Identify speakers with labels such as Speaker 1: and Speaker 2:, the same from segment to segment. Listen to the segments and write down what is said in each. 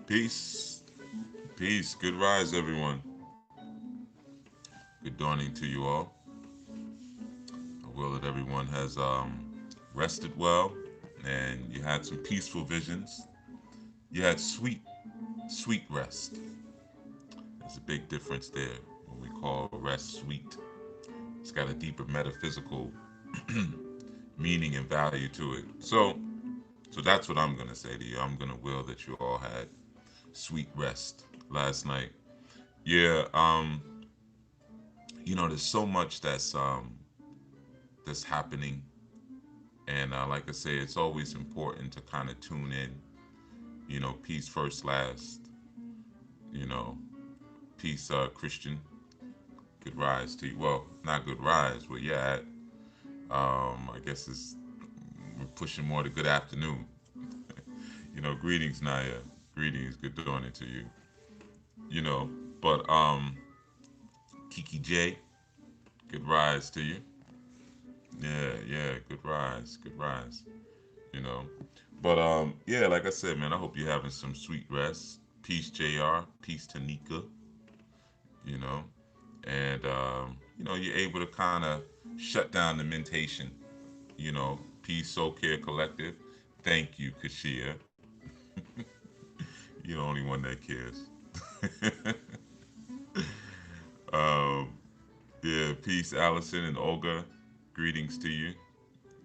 Speaker 1: Peace, peace, good rise, everyone. Good dawning to you all. I will that everyone has rested well and you had some peaceful visions. You had sweet, sweet rest. There's a big difference there. When we call rest sweet, it's got a deeper metaphysical meaning and value to it. So that's what I'm gonna say to you. I'm gonna will that you all had sweet rest last night. Yeah, there's so much that's happening, and like I say, it's always important to kind of tune in. Peace first, last. You know, peace, Christian. Good rise to you. Well, not good rise, but yeah, I guess we're pushing more to good afternoon. Greetings, Naya. Greetings, good dawning to you. You know, but Kiki J, good rise to you. Yeah, yeah, good rise, good rise. You know, but yeah, like I said, man, I hope you're having some sweet rest. Peace, Jr. Peace, Tanika. You know, and you're able to kind of shut down the mentation. Peace, Soul Care Collective. Thank you, Kashia. You're the only one that cares. um, yeah, peace, Allison and Olga. Greetings to you.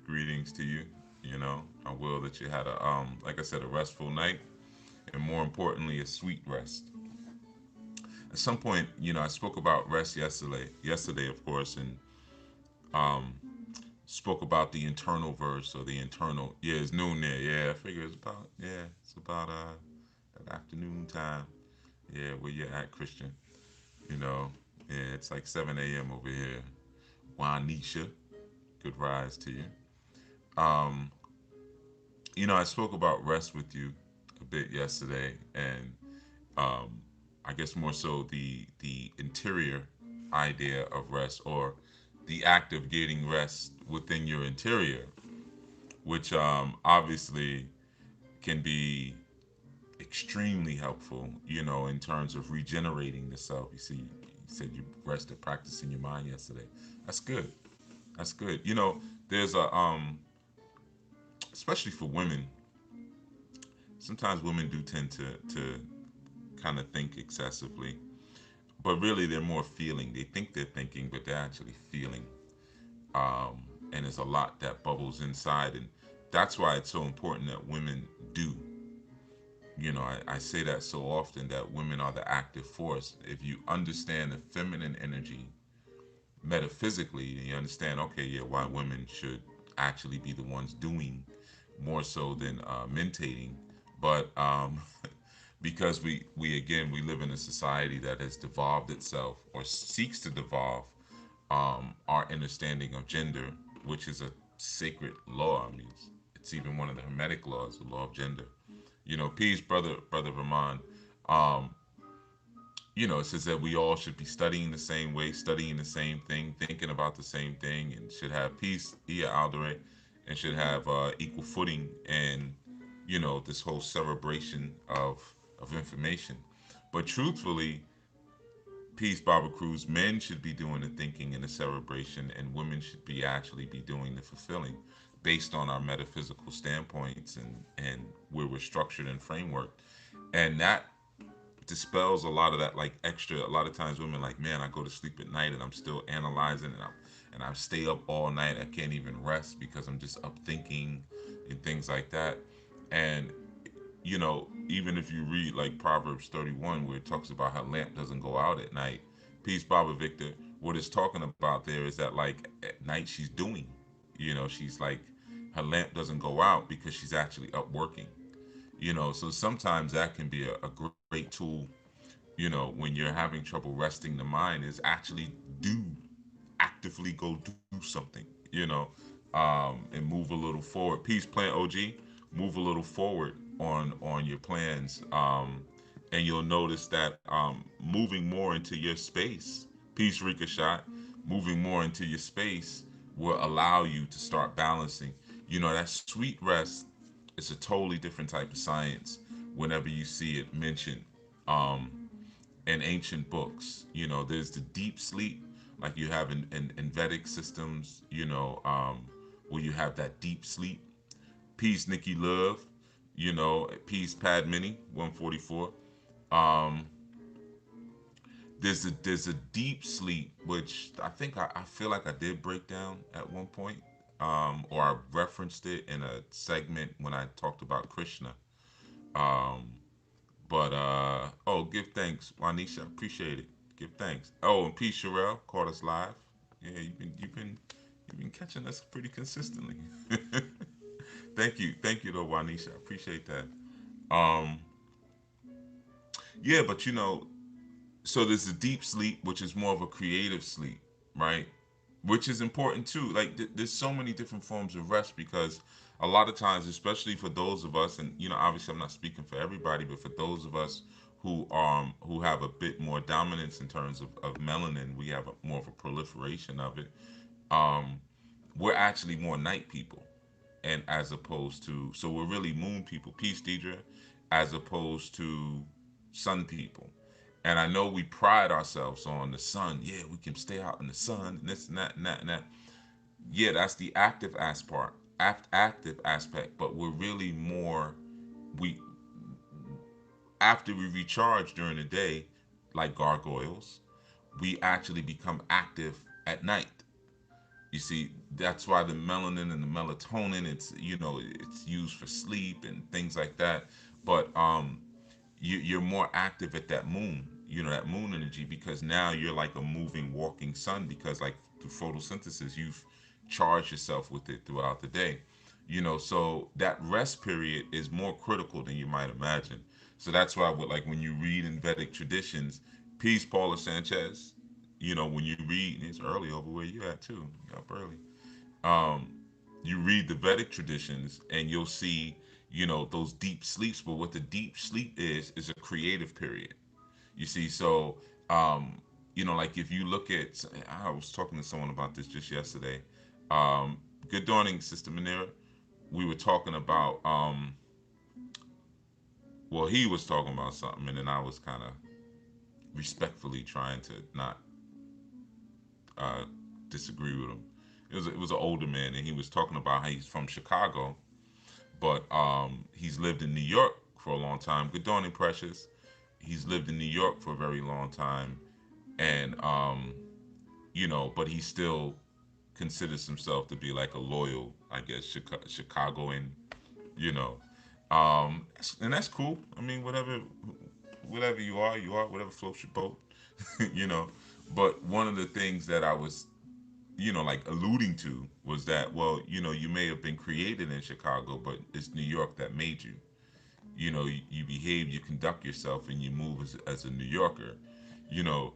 Speaker 1: Greetings to you. I will that you had like I said, a restful night, and more importantly, a sweet rest. At some point, I spoke about rest yesterday. Yesterday, of course, and um, spoke about the internal verse or the internal. Yeah, it's noon there. Yeah, I figure it's about that afternoon time. Yeah, where you at, Christian? You know, yeah, it's like 7 a.m. over here. Juanisha, good rise to you. Um, I spoke about rest with you a bit yesterday, and um, I guess more so the interior idea of rest, or the act of getting rest within your interior, which obviously can be extremely helpful, in terms of regenerating the self. You said you rested practicing your mind yesterday. That's good. That's good. There's especially for women, sometimes women do tend to kind of think excessively, but really they're more feeling. They think they're thinking, but they're actually feeling. And there's a lot that bubbles inside, and that's why it's so important that women do. I say that so often, that women are the active force. If you understand the feminine energy metaphysically, and you understand, okay, yeah, why women should actually be the ones doing more so than mentating, but because we again we live in a society that has devolved itself or seeks to devolve our understanding of gender, which is a sacred law. I mean, it's even one of the Hermetic laws, the law of gender. Peace, brother Rahman. Um, it says that we all should be studying the same way, studying the same thing, thinking about the same thing, and should have peace, Ia Aldere, and should have equal footing, and this whole celebration of information. But truthfully, peace, Baba Cruz, men should be doing the thinking and the celebration, and women should be actually be doing the fulfilling, based on our metaphysical standpoints and where we're structured and framework, and that dispels a lot of that, like, extra. A lot of times women like, man, I go to sleep at night and I'm still analyzing, and I stay up all night. I can't even rest because I'm just up thinking and things like that. And even if you read like Proverbs 31, where it talks about how lamp doesn't go out at night, peace, Baba Victor, what it's talking about there is that, like, at night she's doing, she's like, her lamp doesn't go out because she's actually up working. So sometimes that can be a great tool, when you're having trouble resting the mind, is actually do actively go do something, and move a little forward. Peace, Plant OG, move a little forward on your plans, and you'll notice that moving more into your space, Peace, Ricochet, moving more into your space will allow you to start balancing. That sweet rest is a totally different type of science, whenever you see it mentioned um, in ancient books. There's the deep sleep, like you have in Vedic systems, where you have that deep sleep. Peace, Nikki Love, peace, Padmini, 144. Um, there's a deep sleep, which I think I feel like I did break down at one point, or I referenced it in a segment when I talked about Krishna. Um, but oh, give thanks, Wanisha, appreciate it. Give thanks. Oh, and peace, Sherelle, caught us live. Yeah, you've been catching us pretty consistently. Thank you though, Wanisha, I appreciate that. Um, yeah, but so there's the deep sleep, which is more of a creative sleep, right? Which is important too. Like there's so many different forms of rest, because a lot of times, especially for those of us, and obviously I'm not speaking for everybody, but for those of us who have a bit more dominance in terms of melanin, we have more of a proliferation of it. Um, we're actually more night people, and as opposed to, so we're really moon people. Peace, Deidre, as opposed to sun people. And I know we pride ourselves on the sun. Yeah, we can stay out in the sun and this and that and that and that. Yeah, that's the active aspect. But we're really more, we after we recharge during the day, like gargoyles, we actually become active at night. You see, that's why the melanin and the melatonin, it's used for sleep and things like that. But you're more active at that moon, that moon energy, because now you're like a moving, walking sun, because like through photosynthesis, you've charged yourself with it throughout the day. So that rest period is more critical than you might imagine. So that's why, like when you read in Vedic traditions, peace, Paula Sanchez. When you read, it's early over where you at too. You up early. Um, you read the Vedic traditions and you'll see, those deep sleeps. But what the deep sleep is a creative period. You see, so like if you look at, I was talking to someone about this just yesterday. Um, Good morning, Sister Manera. We were talking about, well, he was talking about something, and then I was kind of respectfully trying to not uh, disagree with him. It was an older man, and he was talking about how he's from Chicago, but he's lived in New York for a long time. Good morning, Precious. He's lived in New York for a very long time, and but he still considers himself to be like a loyal, I guess, Chicagoan, you know, and that's cool. I mean, whatever you are, you are. Whatever floats your boat, you know. But one of the things that I was, like alluding to was that, well, you may have been created in Chicago, but it's New York that made you. You behave, you conduct yourself, and you move as a New Yorker, you know.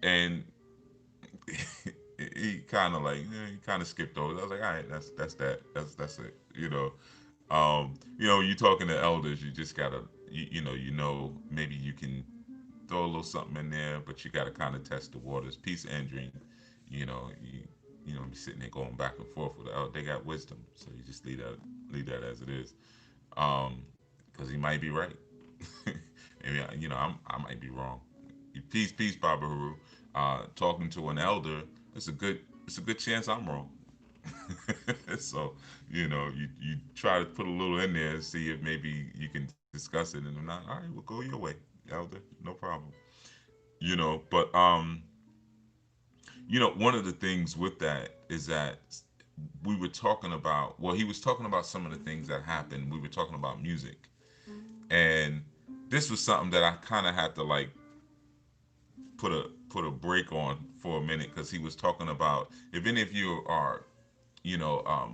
Speaker 1: And he kind of like, he kind of skipped over. I was like, all right, that's that. That's it. When you're talking to elders, you just gotta, maybe you can throw a little something in there, but you gotta kind of test the waters. Peace, Andrine. Be sitting there going back and forth with, oh, they got wisdom, so you just leave that as it is, um, because he might be right. Maybe I might be wrong. Peace, Baba Haru. Talking to an elder, it's a good chance I'm wrong. So, you try to put a little in there and see if maybe you can discuss it, and if not, all right, we'll go your way, elder, no problem. But one of the things with that is that we were talking about, well, he was talking about some of the things that happened. We were talking about music, and this was something that I kind of had to like put a break on for a minute, because he was talking about, if any of you are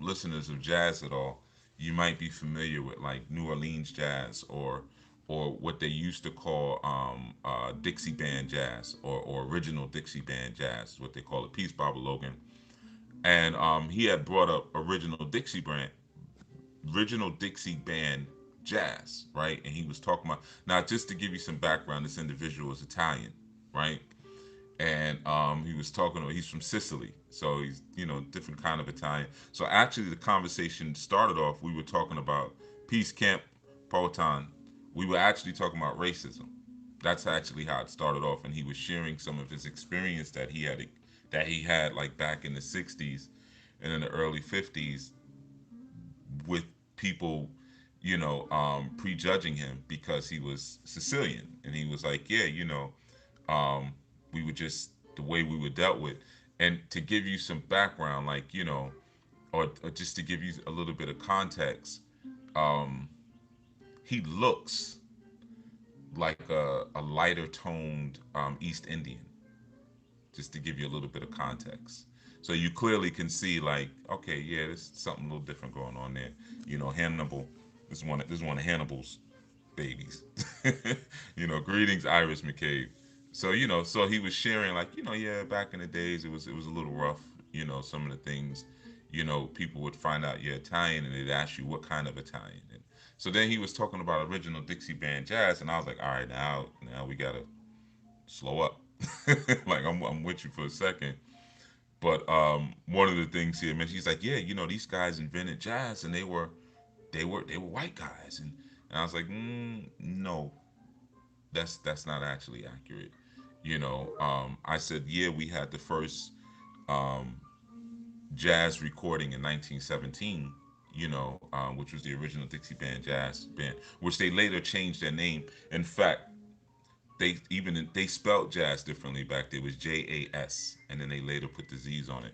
Speaker 1: listeners of jazz at all, you might be familiar with like New Orleans jazz, or what they used to call Dixie band jazz, or original Dixie band jazz, what they call it. Peace, Baba Logan. And he had brought up original Dixie band jazz, right? And he was talking about, now just to give you some background, this individual is Italian, right? And he was talking. He's from Sicily, so he's different kind of Italian. So actually, the conversation started off. We were talking about Peace Camp, Poetan, we were actually talking about racism. That's actually how it started off, and he was sharing some of his experience that he had like back in the '60s and in the early '50s with people, prejudging him because he was Sicilian, and he was like, yeah, um, we were just the way we were dealt with, and to give you some background, like or just to give you a little bit of context, um, he looks like a lighter toned East Indian, just to give you a little bit of context. So you clearly can see, like, okay, yeah, there's something a little different going on there. Hannibal. This is one of Hannibal's babies. Greetings, Iris McCabe. So so he was sharing, like, yeah, back in the days it was a little rough. Some of the things, people would find out you're Italian and they'd ask you what kind of Italian. And so then he was talking about original Dixie band jazz, and I was like, all right, now we gotta slow up. Like I'm with you for a second. But one of the things he had mentioned, he's like, yeah, these guys invented jazz, and they were white guys, and I was like, no, that's not actually accurate. I said, yeah, we had the first um, jazz recording in 1917. Which was the original Dixie Band Jazz Band, which they later changed their name. In fact, they spelled jazz differently back there. It was JAS, and then they later put the Z's on it.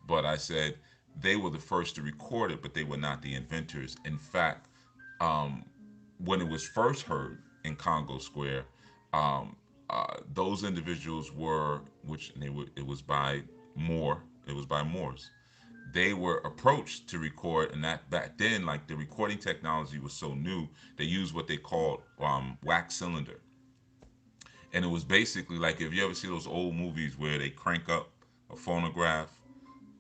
Speaker 1: But I said they were the first to record it, but they were not the inventors. In fact, um, when it was first heard in Congo Square, those individuals were, which they were, it was by Moore. It was by Moors. They were approached to record, and that back then, like, the recording technology was so new, they used what they called wax cylinder, and it was basically like, if you ever see those old movies where they crank up a phonograph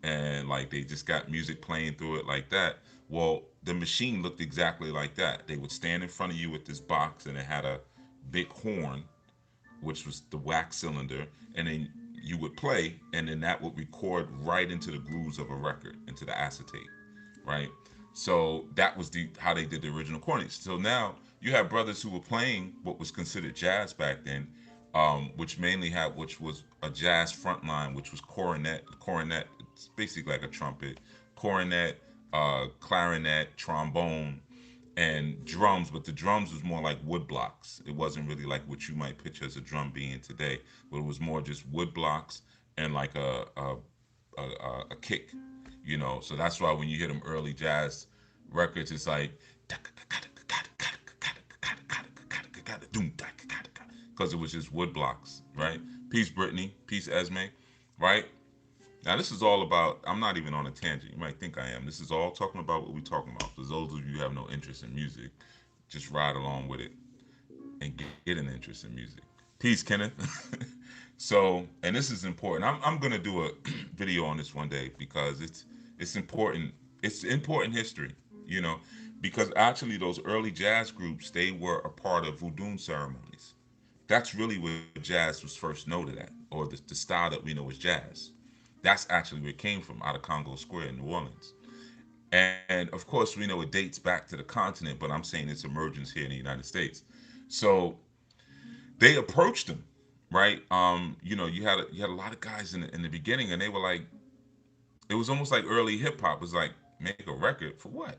Speaker 1: and like they just got music playing through it like that. Well, the machine looked exactly like that. They would stand in front of you with this box, and it had a big horn, which was the wax cylinder, and then you would play, and then that would record right into the grooves of a record, into the acetate, right? So that was the how they did the original recordings. So now you have brothers who were playing what was considered jazz back then, which was a jazz front line, which was coronet. Coronet, it's basically like a trumpet. Coronet, clarinet, trombone, and drums, but the drums was more like wood blocks. It wasn't really like what you might picture as a drum being today, but it was more just wood blocks and like a kick. So that's why when you hear them early jazz records, it's like because it was just wood blocks, right? Peace, Brittany. Peace, Esme. Right? Now, this is all about, I'm not even on a tangent. You might think I am. This is all talking about what we're talking about. For those of you who have no interest in music, just ride along with it and get an interest in music. Peace, Kenneth. So, and this is important. I'm going to do a video on this one day because it's important. It's important history, you know, because actually those early jazz groups, they were a part of voodoo ceremonies. That's really where jazz was first noted at, or the style that we know as jazz. That's actually where it came from, out of Congo Square in New Orleans. And of course, we know it dates back to the continent, but I'm saying its emergence here in the United States. So they approached them, right? You had a lot of guys in the beginning, and they were like, it was almost like early hip hop. It was like, make a record for what?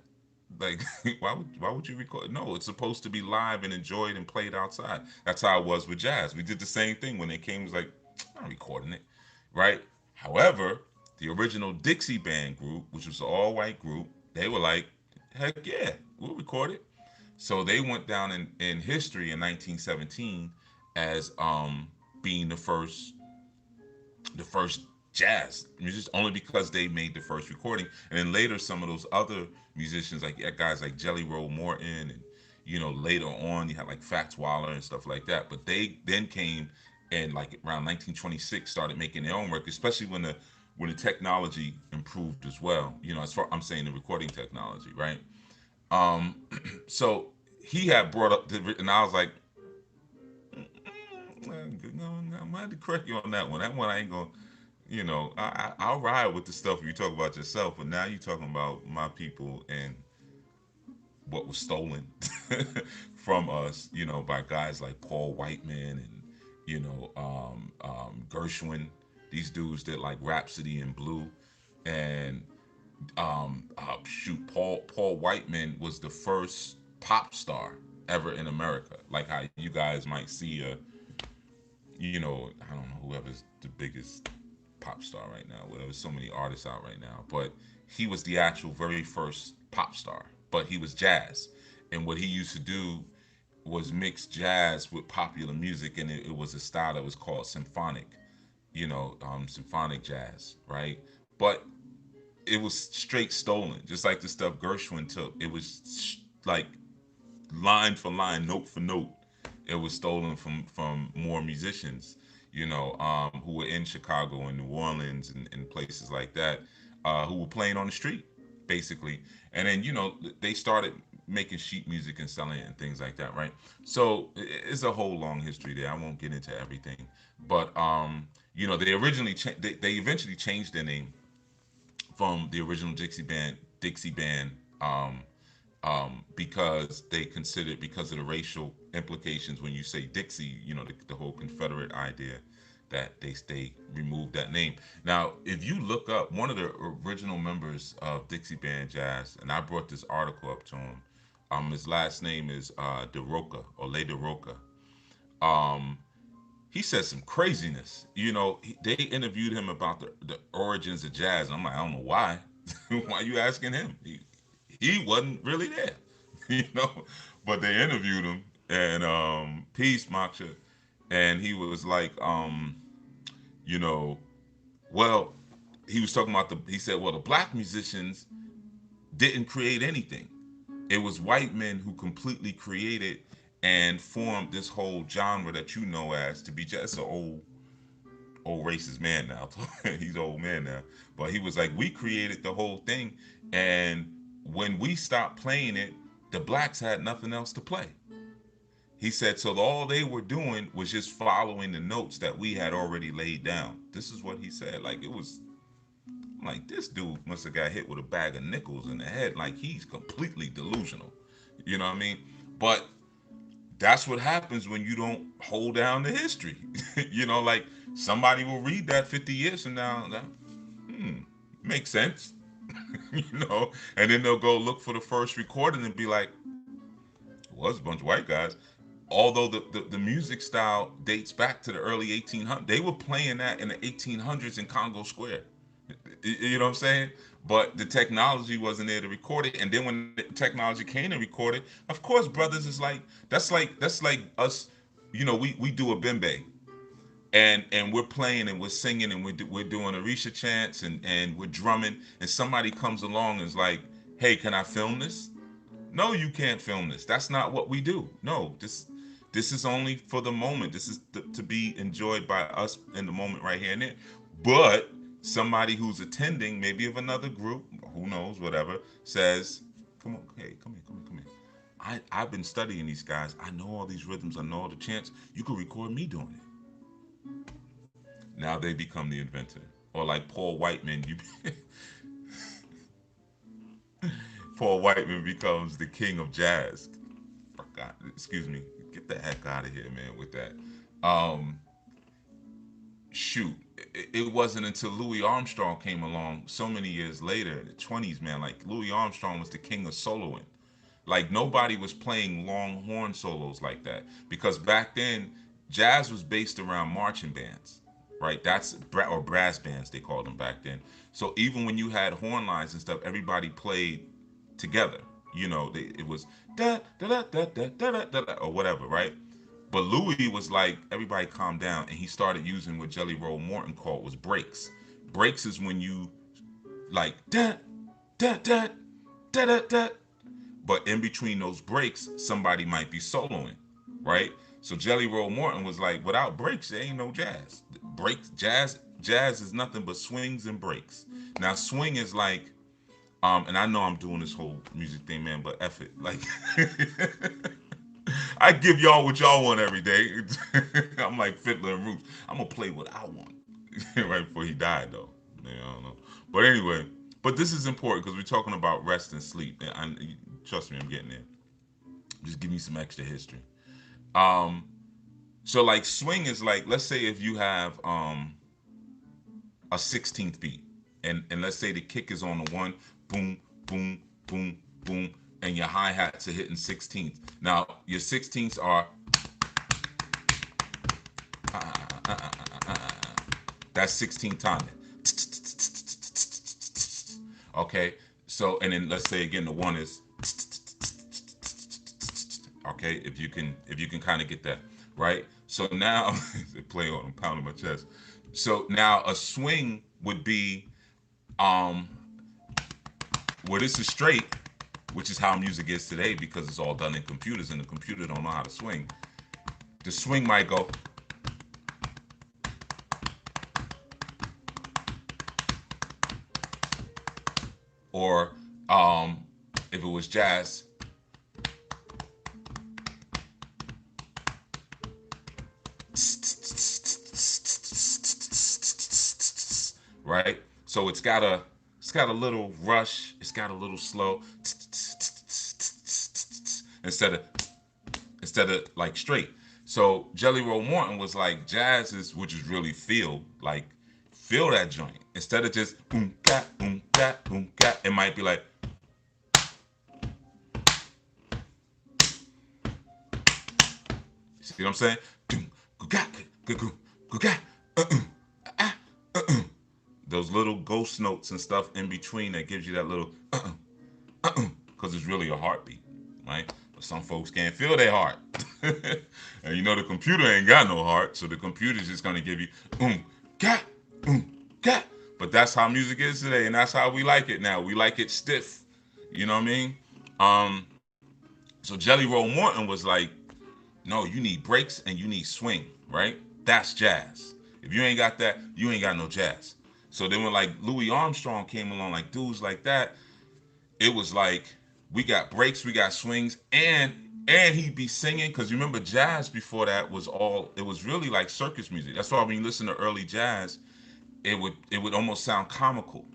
Speaker 1: Like, why would you record? No, it's supposed to be live and enjoyed and played outside. That's how it was with jazz. We did the same thing when they came. It was like, I'm not recording it, right? However, the original Dixie Band group, which was an all white group, they were like, heck yeah, we'll record it. So they went down in history in 1917 as being the first jazz musicians, only because they made the first recording. And then later, some of those other musicians, like, guys like Jelly Roll Morton, and later on you had like Fats Waller and stuff like that. But they then came and, like, around 1926, started making their own work, especially when the technology improved as well. As far, I'm saying, the recording technology, right? Um, so he had brought up and I was like, I'm gonna have to correct you on that one. That one I ain't gonna, I'll ride with the stuff you talk about yourself, but now you talking about my people and what was stolen from us, by guys like Paul Whiteman and Gershwin. These dudes did like Rhapsody in Blue, and Paul Whiteman was the first pop star ever in America. Like how you guys might see I don't know whoever's the biggest pop star right now. Whatever, so many artists out right now, but he was the actual very first pop star. But he was jazz, and what he used to do was mix jazz with popular music, and it was a style that was called symphonic, symphonic jazz, right? But it was straight stolen, just like the stuff Gershwin took. It was like line for line, note for note. It was stolen from more musicians, who were in Chicago and New Orleans and places like that, who were playing on the street, basically. And then they started making sheet music and selling it and things like that, right? So it's a whole long history there. I won't get into everything, but they eventually changed their name from the original Dixie Band, because they considered, because of the racial implications when you say Dixie, the whole Confederate idea, that they removed that name. Now, if you look up one of the original members of Dixie Band Jazz, and I brought this article up to him, his last name is DeRoca, or Le DeRoca. Um, he said some craziness. They interviewed him about the origins of jazz. I'm like, I don't know why. Why are you asking him? He wasn't really there, you know. But they interviewed him, and peace, Maksha, and he was like, you know, well, he was talking about he said, well, the black musicians didn't create anything. It was white men who completely created and formed this whole genre that you know as to be just an old racist man now. He's an old man now. But he was like, we created the whole thing, and when we stopped playing it, the blacks had nothing else to play. He said, so all they were doing was just following the notes that we had already laid down. This is what he said. Like, it was like, this dude must have got hit with a bag of nickels in the head. Like, he's completely delusional. You know what I mean? But that's what happens when you don't hold down the history. Like, somebody will read that 50 years from now. Hmm, makes sense. And then they'll go look for the first recording and be like, it was a bunch of white guys. Although the music style dates back to the early 1800s, they were playing that in the 1800s in Congo Square. You know what I'm saying? But the technology wasn't there to record it. And then when the technology came to record it, of course, brothers is like, that's like us. We do a bembe, and we're playing and we're singing and we're doing Orisha chants and we're drumming, and somebody comes along and is like, hey, can I film this? No, you can't film this. That's not what we do. No, this is only for the moment. This is to be enjoyed by us in the moment right here and there. But somebody who's attending, maybe of another group, who knows, whatever, says, come on, hey, come here, come here, come here. I've been studying these guys. I know all these rhythms. I know all the chants. You could record me doing it. Now they become the inventor. Or like Paul Whiteman, Paul Whiteman becomes the king of jazz. God, excuse me. Get the heck out of here, man, with that. Um, Shoot, it wasn't until Louis Armstrong came along so many years later, in the 20s, man. Like, Louis Armstrong was the king of soloing. Like, nobody was playing long horn solos like that, because back then jazz was based around marching bands, right? Or brass bands, they called them back then. So even when you had horn lines and stuff, everybody played together. It was da da da da da da da da, or whatever, right? But Louis was like, everybody calm down, and he started using what Jelly Roll Morton called was breaks. Breaks is when you like da da da da da da, but in between those breaks, somebody might be soloing, right? So Jelly Roll Morton was like, without breaks, there ain't no jazz. Breaks, jazz is nothing but swings and breaks. Now, swing is like, and I know I'm doing this whole music thing, man, but F it. Like, I give y'all what y'all want every day. I'm like Fiddler and Roots. I'm gonna play what I want. Right before he died, though. Yeah, I don't know. But anyway, But this is important because we're talking about rest and sleep. And trust me, I'm getting there. Just give me some extra history. Um, so like swing is like, let's say if you have a 16th beat, and let's say the kick is on the one, boom, boom, boom, boom, and your hi hats are hitting 16th. Now your 16ths are that's 16 timing. Okay, so and then let's say again the one is okay. If you can kind of get that right. So now they play on, I'm pounding my chest. So now a swing would be um well, this is straight, which is how music is today because it's all done in computers and the computer don't know how to swing. The swing might go, or if it was jazz, right? So it's got a little rush, it's got a little slow, instead of instead of like straight. So Jelly Roll Morton was like jazz is which is really feel that joint instead of just cat cat cat. It might be like see what I'm saying? Those little ghost notes and stuff in between that gives you that little because it's really a heartbeat, right? But some folks can't feel their heart. And you know the computer ain't got no heart, so the computer's just gonna give you cat, cat. But that's how music is today, and that's how we like it now. We like it stiff. You know what I mean? Um, so Jelly Roll Morton was like, no, you need breaks and you need swing, right? That's jazz. If you ain't got that, you ain't got no jazz. So then when like Louis Armstrong came along, like dudes like that, it was like we got breaks, we got swings, and he'd be singing because you remember jazz before that was all it was really like circus music. That's why when you listen to early jazz, it would almost sound comical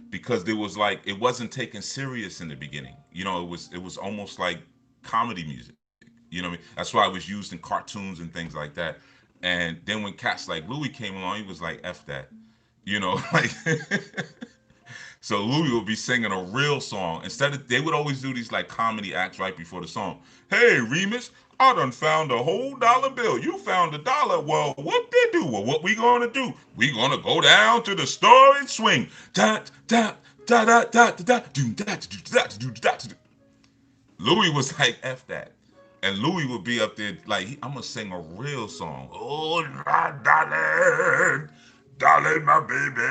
Speaker 1: because there was like it wasn't taken serious in the beginning. You know, it was almost like comedy music. You know what I mean? That's why it was used in cartoons and things like that. And then when cats like Louis came along, he was like, F that. You know, like so Louis would be singing a real song. Instead of they would always do these like comedy acts right before the song. Hey Remus, I done found a whole dollar bill. You found a dollar. Well, what they do? Well, what we gonna do? We gonna go down to the store and swing. Da da da da da da do da do da do da. Louis was like F that. And Louis would be up there like I'm gonna sing a real song. Oh my darling, darling my baby.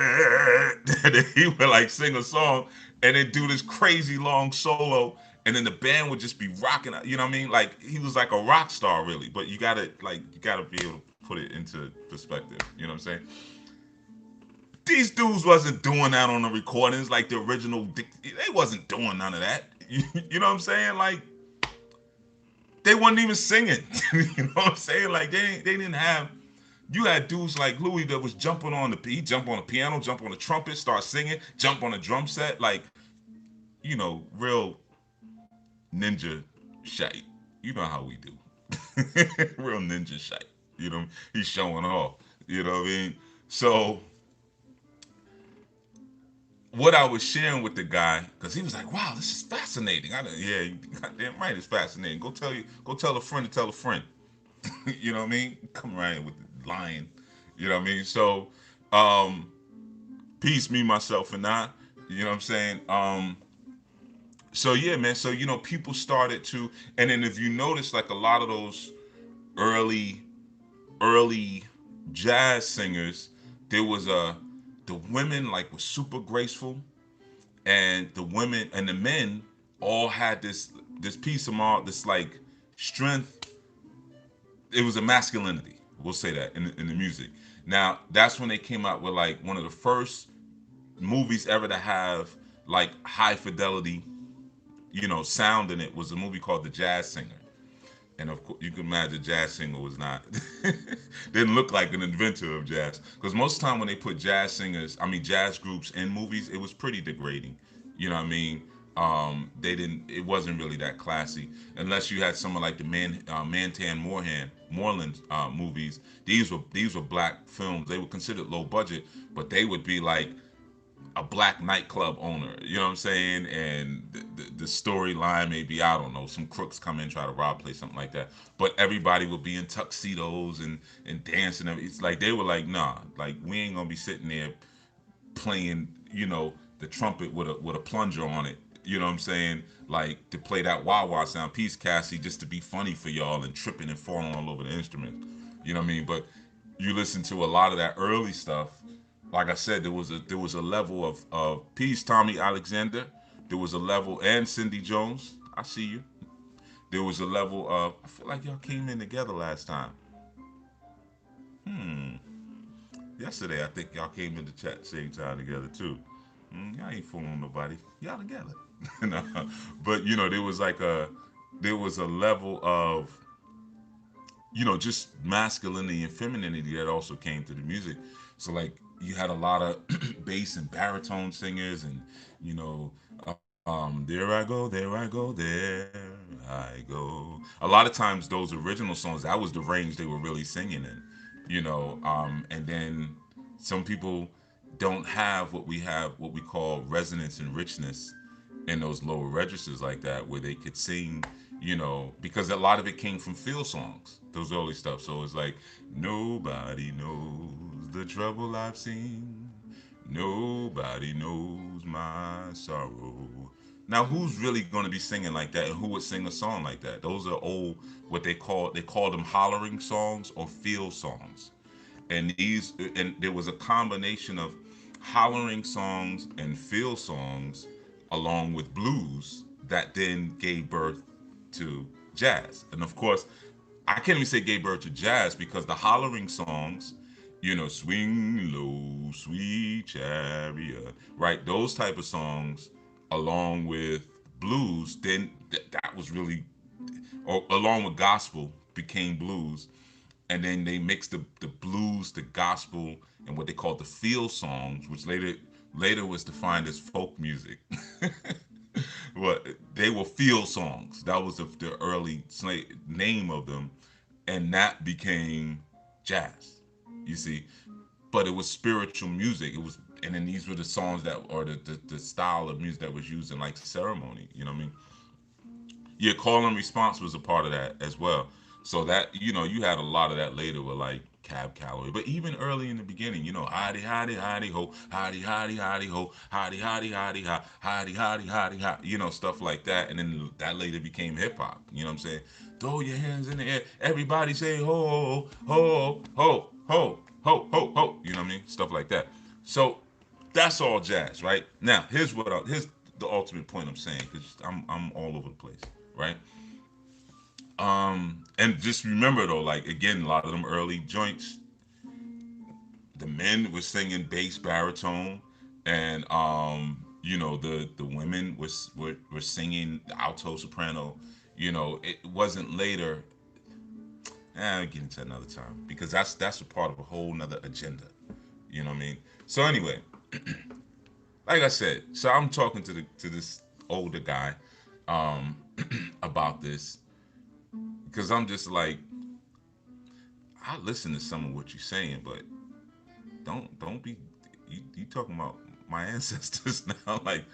Speaker 1: And then he would like sing a song and then do this crazy long solo. And then the band would just be rocking. You know what I mean? Like he was like a rock star really. But you gotta be able to put it into perspective. You know what I'm saying? These dudes wasn't doing that on the recordings like the original. They wasn't doing none of that. You know what I'm saying? Like they wasn't even singing. You know what I'm saying? Like they didn't have. You had dudes like Louis that was jumping on the he jump on the piano, jump on the trumpet, start singing, jump on the drum set, like real ninja shite. You know how we do, real ninja shite. You know he's showing off. You know what I mean? So what I was sharing with the guy, because he was like, "Wow, this is fascinating." Yeah, goddamn right, it's fascinating. Go tell a friend to tell a friend. You know what I mean? Come around with the lying. You know what I mean? So, um, peace, me, myself, and I. You know what I'm saying? So yeah, man. So people started to, and then if you notice, like a lot of those early, early jazz singers, there was the women like were super graceful, and the women and the men all had this piece of this like strength. It was a masculinity. We'll say that in the music. Now that's when they came out with like one of the first movies ever to have like high fidelity, sound in it was a movie called The Jazz Singer. And of course, you can imagine jazz singer was not didn't look like an inventor of jazz. Because most of the time when they put jazz singers, I mean jazz groups in movies, it was pretty degrading. You know what I mean? They didn't. It wasn't really that classy unless you had someone like the Mantan Moreland movies. These were black films. They were considered low budget, but they would be like a black nightclub owner. You know what I'm saying? And the storyline may be, I don't know, some crooks come in, try to rob a place, something like that. But everybody will be in tuxedos and dancing. It's like they were like, nah, like we ain't gonna be sitting there playing, the trumpet with a plunger on it. You know what I'm saying? Like to play that wah wah sound, peace Cassie, just to be funny for y'all and tripping and falling all over the instrument. You know what I mean? But you listen to a lot of that early stuff. Like I said, there was a level of peace, Tommy Alexander. There was a level, and Cindy Jones. I see you. There was a level of. I feel like y'all came in together last time. Hmm. Yesterday, I think y'all came in the chat same time together too. Y'all ain't fooling nobody. Y'all together. No. But there was like there was a level of just masculinity and femininity that also came to the music. So like you had a lot of bass and baritone singers, and you know, there I go, there I go, there I go. A lot of times those original songs, that was the range they were really singing in, and then some people don't have what we have, what we call resonance and richness in those lower registers like that, where they could sing, because a lot of it came from field songs, those early stuff. So it's like, nobody knows the trouble I've seen. Nobody knows my sorrow. Now, who's really going to be singing like that, and who would sing a song like that? Those are old, what they call them hollering songs or field songs. And there was a combination of hollering songs and field songs along with blues that then gave birth to jazz. And of course, I can't even say gave birth to jazz, because the hollering songs, swing low, sweet chariot, right? Those type of songs, along with blues, then that was really, or along with gospel, became blues. And then they mixed the blues, the gospel, and what they called the field songs, which later was defined as folk music. But they were field songs. That was the early name of them, and that became jazz. You see, but it was spiritual music. It was, and then these were the songs that, or the style of music that was used in like ceremony. You know what I mean? Yeah, call and response was a part of that as well. So that, you had a lot of that later with like Cab Calloway. But even early in the beginning, hotty hotty hotty ho, hotty hotty hotty ho, hotty hotty hotty ha, hotty hotty hotty ha, stuff like that. And then that later became hip hop. You know what I'm saying? Throw your hands in the air, everybody say ho ho ho ho ho ho ho. You know what I mean? Stuff like that. So that's all jazz, right? Now here's the ultimate point I'm saying, because I'm all over the place, right? And just remember though, like again, a lot of them early joints, the men were singing bass baritone, and the women were singing alto soprano. It wasn't later. I'll get into another time, because that's a part of a whole nother agenda. You know what I mean? So anyway, like I said, so I'm talking to this older guy um, about this, because I'm just like, I listen to some of what you're saying, but don't be you talking about my ancestors now. Like,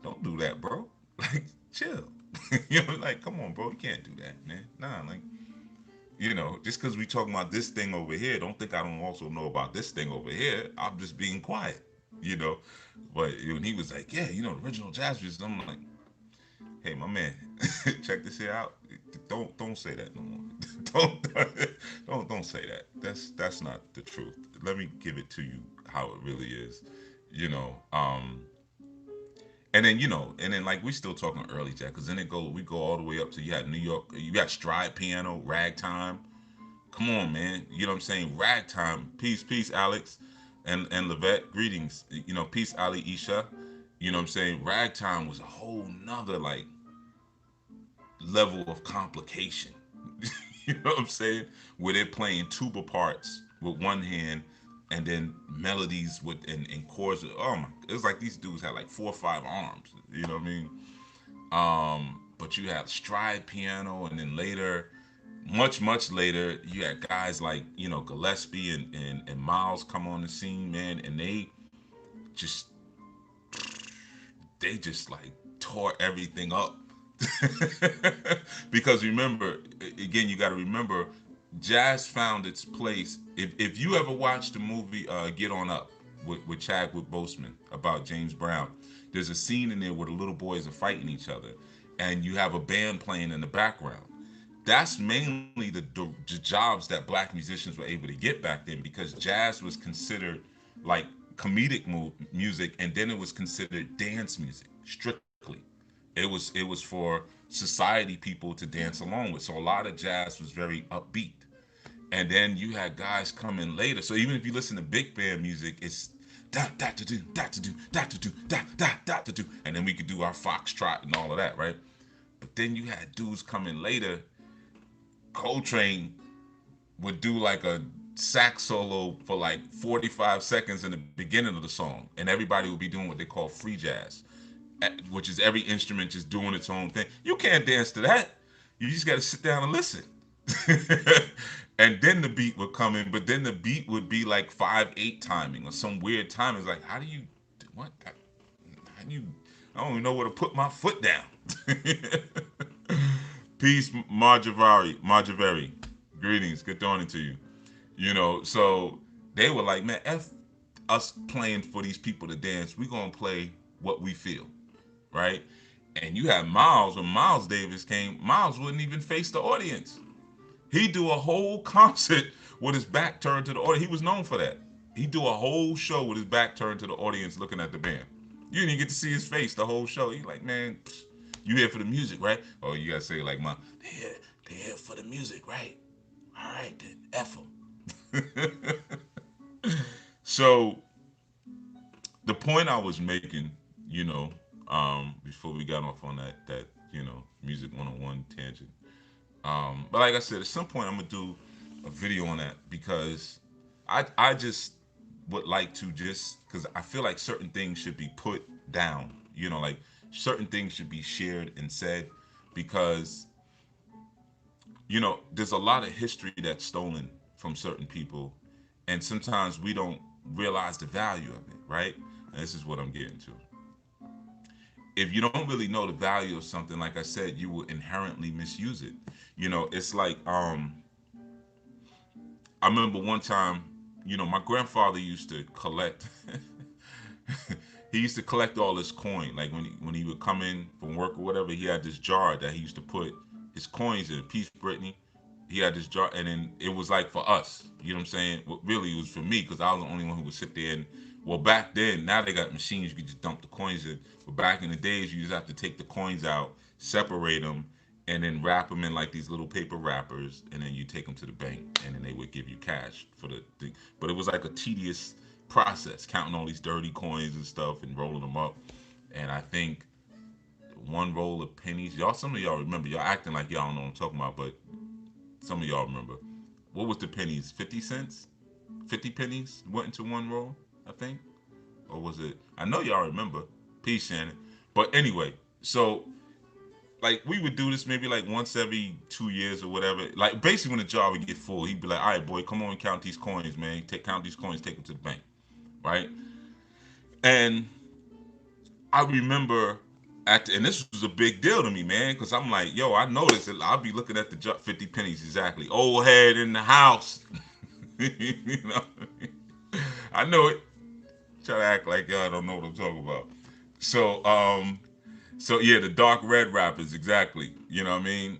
Speaker 1: don't do that, bro. Like, chill. Like, come on, bro. You can't do that, man. Nah, like, just because we talking about this thing over here, don't think I don't also know about this thing over here. I'm just being quiet, you know. But when he was like, yeah, the original jazz music, I'm like, hey, my man, check this here out. Don't say that no more. don't say that. That's not the truth. Let me give it to you how it really is. You know. And then like we still talking early jazz, because then we go all the way up to, you had New York, you got stride piano, ragtime. Come on, man. You know what I'm saying? Ragtime. Peace, Alex, and Levette. Greetings. Peace, Ali Isha. You know what I'm saying? Ragtime was a whole nother like level of complication. You know what I'm saying? Where they're playing tuba parts with one hand and then melodies with and chords. Oh my! It was like these dudes had like 4 or 5 arms. You know what I mean? But you had stride piano, and then later, much later, you had guys like Gillespie and Miles come on the scene, man, and just they just like tore everything up. Because remember, again, you got to remember, jazz found its place. If you ever watched the movie Get On Up with Chadwick Boseman about James Brown, there's a scene in there where the little boys are fighting each other, and you have a band playing in the background. That's mainly the jobs that black musicians were able to get back then, because jazz was considered like comedic music, and then it was considered dance music strictly. It was for society people to dance along with. So a lot of jazz was very upbeat. And then you had guys come in later. So even if you listen to big band music, it's da da to do da to do da to do da da da to do, and then we could do our foxtrot and all of that, right? But then you had dudes come in later. Coltrane would do like a sax solo for like 45 seconds in the beginning of the song, and everybody would be doing what they call free jazz, which is every instrument just doing its own thing. You can't dance to that. You just got to sit down and listen. And then the beat would come in, but then the beat would be like 5/8 timing or some weird timing. It's like, how do you, what? How do you? I don't even know where to put my foot down. Peace, Marjavari. Greetings. Good dawning to you. So they were like, man, F us playing for these people to dance. We're going to play what we feel, right? And you had Miles, when Miles Davis came, Miles wouldn't even face the audience. He'd do a whole concert with his back turned to the audience. He was known for that. He'd do a whole show with his back turned to the audience looking at the band. You didn't even get to see his face the whole show. He's like, man, you here for the music, right? Oh, you gotta say like, they're here for the music, right? All right, then F them. So the point I was making, before we got off on that music 101 tangent. But like I said, at some point I'm gonna do a video on that, because I just would like to, just because I feel like certain things should be put down. Like certain things should be shared and said, because there's a lot of history that's stolen from certain people, and sometimes we don't realize the value of it, right? And this is what I'm getting to. If you don't really know the value of something, like I said, you will inherently misuse it. It's like, I remember one time, my grandfather used to collect. He used to collect all his coin. Like when he would come in from work or whatever, he had this jar that he used to put his coins in. Peace, Brittany. He had this jar, and then it was like for us. You know what I'm saying? Well, really, it was for me, because I was the only one who would sit there and. Well, back then, now they got machines you could just dump the coins in. But back in the days, you just have to take the coins out, separate them, and then wrap them in like these little paper wrappers, and then you take them to the bank, and then they would give you cash for the thing. But it was like a tedious process, counting all these dirty coins and stuff and rolling them up. And I think one roll of pennies, y'all, some of y'all remember, y'all acting like y'all don't know what I'm talking about, but some of y'all remember. What was the pennies? 50 cents? 50 pennies went into one roll, I think? Or was it? I know y'all remember. Peace, Shannon. But anyway, so like we would do this maybe like once every 2 years or whatever. Like basically when the jar would get full, he'd be like, "All right, boy, come on and count these coins, man. Count these coins, take them to the bank, right?" And I remember and this was a big deal to me, man, because I'm like, yo, I noticed it. I'll be looking at the 50 pennies exactly. Old head in the house. you know, I know it. Try to act like y'all don't know what I'm talking about. So, so yeah, the dark red wrappers, exactly. You know what I mean?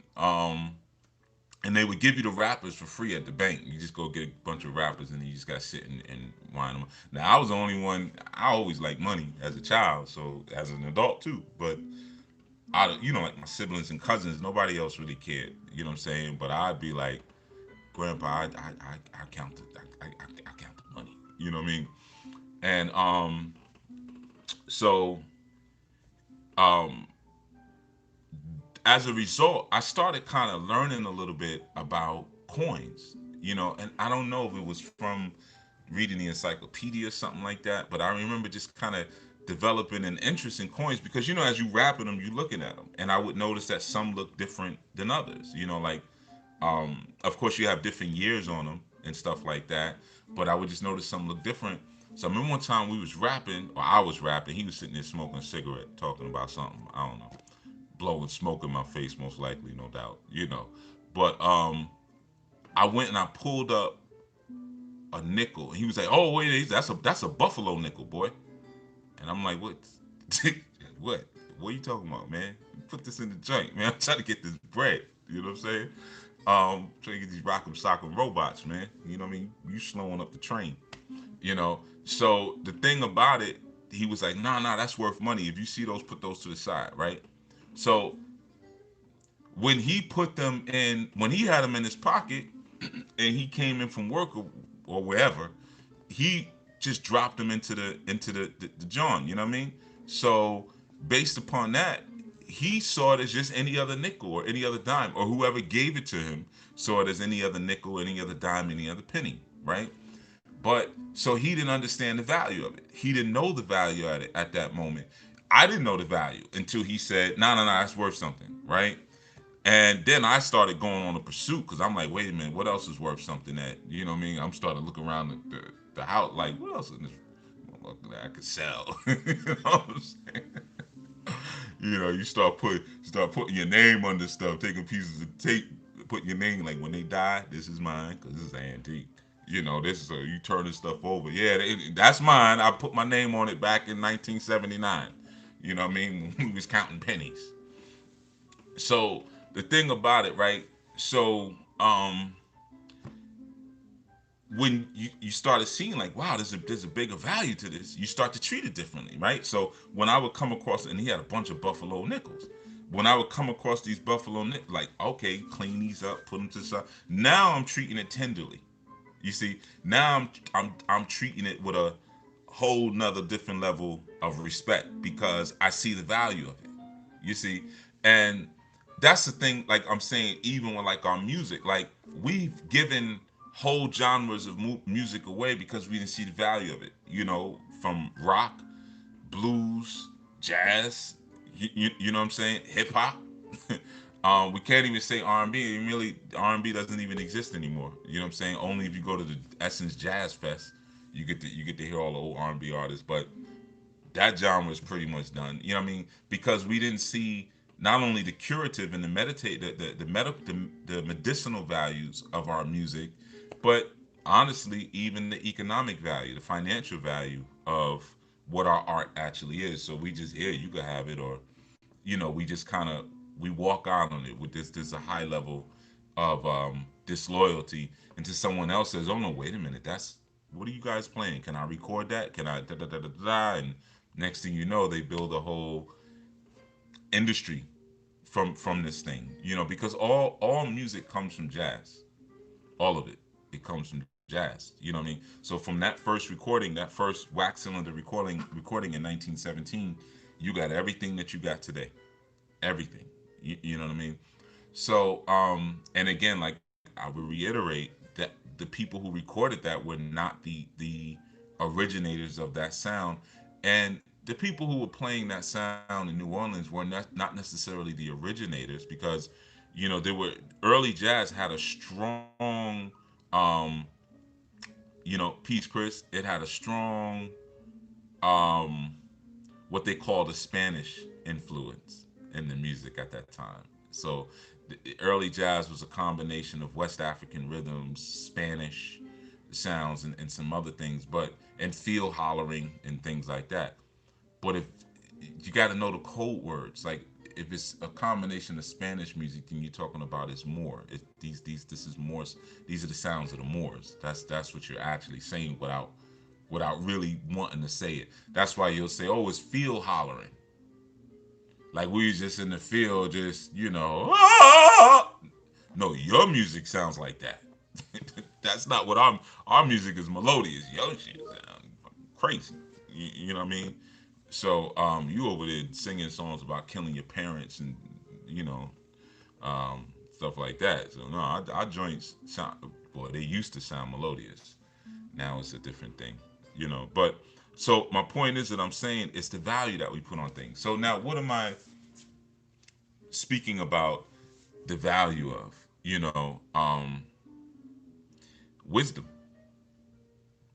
Speaker 1: And they would give you the wrappers for free at the bank. You just go get a bunch of wrappers, and you just got to sit and wind them. Now I was the only one. I always liked money as a child, so as an adult too. But like my siblings and cousins, nobody else really cared. You know what I'm saying? But I'd be like, Grandpa, I count I count the money. You know what I mean? And so um as a result, I started kind of learning a little bit about coins, and I don't know if it was from reading the encyclopedia or something like that, but I remember just kind of developing an interest in coins because, as you wrapping them, you looking at them, and I would notice that some look different than others, like, of course, you have different years on them and stuff like that, but I would just notice some look different. So I remember one time we was rapping, or I was rapping, he was sitting there smoking a cigarette, talking about something, I don't know, blowing smoke in my face, most likely, no doubt. But I went and I pulled up a nickel, and he was like, "Oh wait, that's a Buffalo nickel, boy." And I'm like, "What? what? What are you talking about, man? Put this in the joint, man. I'm trying to get this bread. You know what I'm saying? Trying to get these rock'em sock'em robots, man. You know what I mean? You slowing up the train, So the thing about it, he was like, "Nah, that's worth money. If you see those, put those to the side, right?" So when he had them in his pocket, and he came in from work or wherever, he just dropped them into the John. You know what I mean? So based upon that, he saw it as just any other nickel or any other dime, or whoever gave it to him saw it as any other nickel, any other dime, any other penny, right? But so he didn't understand the value of it. He didn't know the value at it at that moment. I didn't know the value until he said, "No, no, no, that's worth something," right? And then I started going on a pursuit because I'm like, wait a minute, what else is worth something that, you know what I mean? I'm starting to look around the house, like, what else in this motherfucker that I could sell? You know what I'm saying? You start putting your name under stuff, taking pieces of tape, putting your name, like, when they die, this is mine because this is antique. This is you turn this stuff over. Yeah, that's mine. I put my name on it back in 1979. You know what I mean? When we was counting pennies. So the thing about it, right? So when you started seeing, like, wow, there's a bigger value to this, you start to treat it differently, right? So when I would come across, and he had a bunch of Buffalo nickels. When I would come across these Buffalo nickels, like, okay, clean these up, put them to the side. Now I'm treating it tenderly. You see, now I'm treating it with a whole nother different level of respect because I see the value of it. You see, and that's the thing. Like I'm saying, even with like our music, like we've given whole genres of music away because we didn't see the value of it. From rock, blues, jazz. You know what I'm saying? Hip hop. We can't even say R&B. Really, R&B doesn't even exist anymore. You know what I'm saying? Only if you go to the Essence Jazz Fest, you get to hear all the old R&B artists. But that genre is pretty much done. You know what I mean? Because we didn't see not only the curative and the meditate the medicinal values of our music, but honestly, even the economic value, the financial value of what our art actually is. So we just here, you could have it, or we just kind of we walk out on it with this a high level of disloyalty until someone else says, "Oh no, wait a minute, that's what are you guys playing? Can I record that? Can I da da da da da?" And next thing you know, they build a whole industry from this thing. Because all music comes from jazz, all of it comes from jazz. You know what I mean? So from that first recording, that first wax cylinder recording in 1917, you got everything that you got today, everything. You know what I mean? So, and again, like I would reiterate that the people who recorded that were not the originators of that sound, and the people who were playing that sound in New Orleans were not necessarily the originators because, there were early jazz had a strong, um, peace, Chris. It had a strong, um, what they call the Spanish influence in the music at that time. So the early jazz was a combination of West African rhythms, Spanish sounds, and some other things, but and field hollering and things like that. But if you got to know the code words, like if it's a combination of Spanish music, then you're talking about is Moor. These this is Moors. These are the sounds of the Moors. That's what you're actually saying without really wanting to say it. That's why you'll say, "Oh, it's field hollering." Like we was just in the field, just "Ah!" No, your music sounds like that. That's not what our music is melodious. Your shit sound crazy. You know what I mean? So you over there singing songs about killing your parents and you know, stuff like that. So no, our joints sound, boy, they used to sound melodious. Now it's a different thing, you know. But so my point is that I'm saying it's the value that we put on things. So now, what am I speaking about? The value of, wisdom,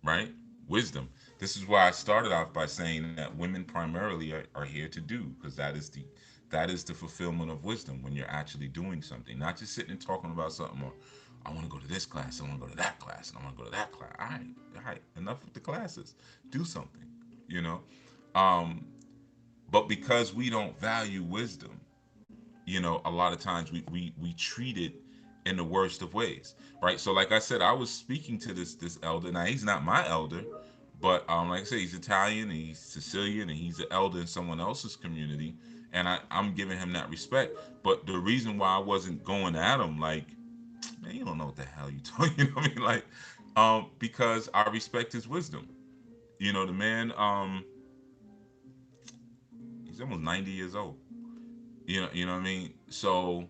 Speaker 1: right? Wisdom. This is why I started off by saying that women primarily are here to do, because that is the fulfillment of wisdom when you're actually doing something, not just sitting and talking about something or I want to go to this class, I want to go to that class, and I want to go to that class. All right, enough with the classes. Do something, you know. Um, but because we don't value wisdom, a lot of times we treat it in the worst of ways, right? So like I said, I was speaking to this elder. Now he's not my elder, but like I said, he's Italian, and he's Sicilian, and he's an elder in someone else's community, and I'm giving him that respect. But the reason why I wasn't going at him like, man, you don't know what the hell you talking, you know what I mean? Like, because I respect his wisdom. The man, he's almost 90 years old. You know what I mean? So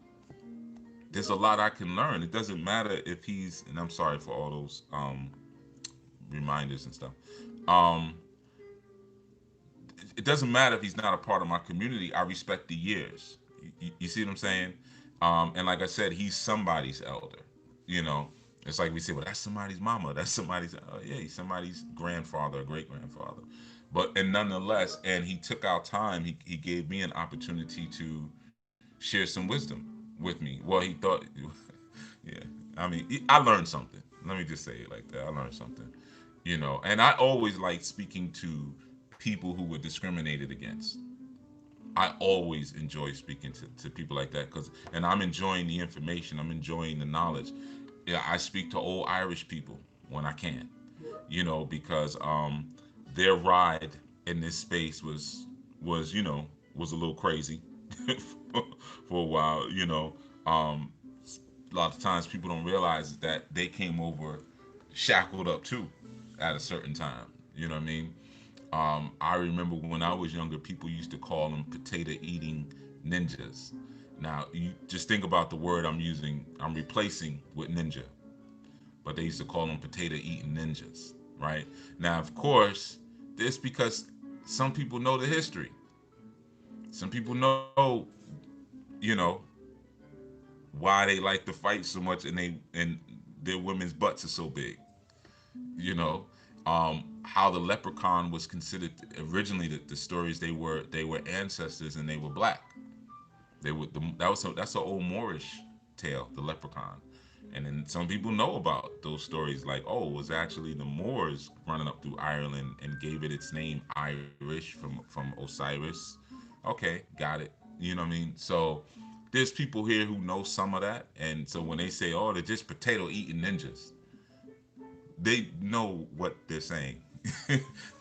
Speaker 1: there's a lot I can learn. It doesn't matter if he's, and I'm sorry for all those reminders and stuff. Um, it doesn't matter if he's not a part of my community. I respect the years. You see what I'm saying? And like I said, he's somebody's elder. You know, it's like we say, well, that's somebody's mama. That's somebody's, yeah, he's somebody's grandfather or great grandfather. But, and nonetheless, and he took our time. He gave me an opportunity to share some wisdom with me. Well, he thought, yeah. I mean, I learned something. Let me just say it like that. I learned something. And I always like speaking to people who were discriminated against. I always enjoy speaking to people like that and I'm enjoying the information. I'm enjoying the knowledge. Yeah, I speak to old Irish people when I can, because their ride in this space was a little crazy for a while. A lot of times people don't realize that they came over shackled up too at a certain time. You know what I mean? I remember when I was younger, people used to call them potato eating ninjas. Now, you just think about the word I'm replacing with ninja, but they used to call them potato eating ninjas, right? Now, of course, this because some people know the history. Some people know, you know, why they like to fight so much and their women's butts are so big, you know. How the leprechaun was considered originally the stories they were ancestors and they were black. That's an old Moorish tale, the leprechaun. And then some people know about those stories, like, oh, it was actually the Moors running up through Ireland and gave it its name Irish from Osiris. Okay, got it. You know what I mean? So there's people here who know some of that, and so when they say, oh, they're just potato eating ninjas, they know what they're saying.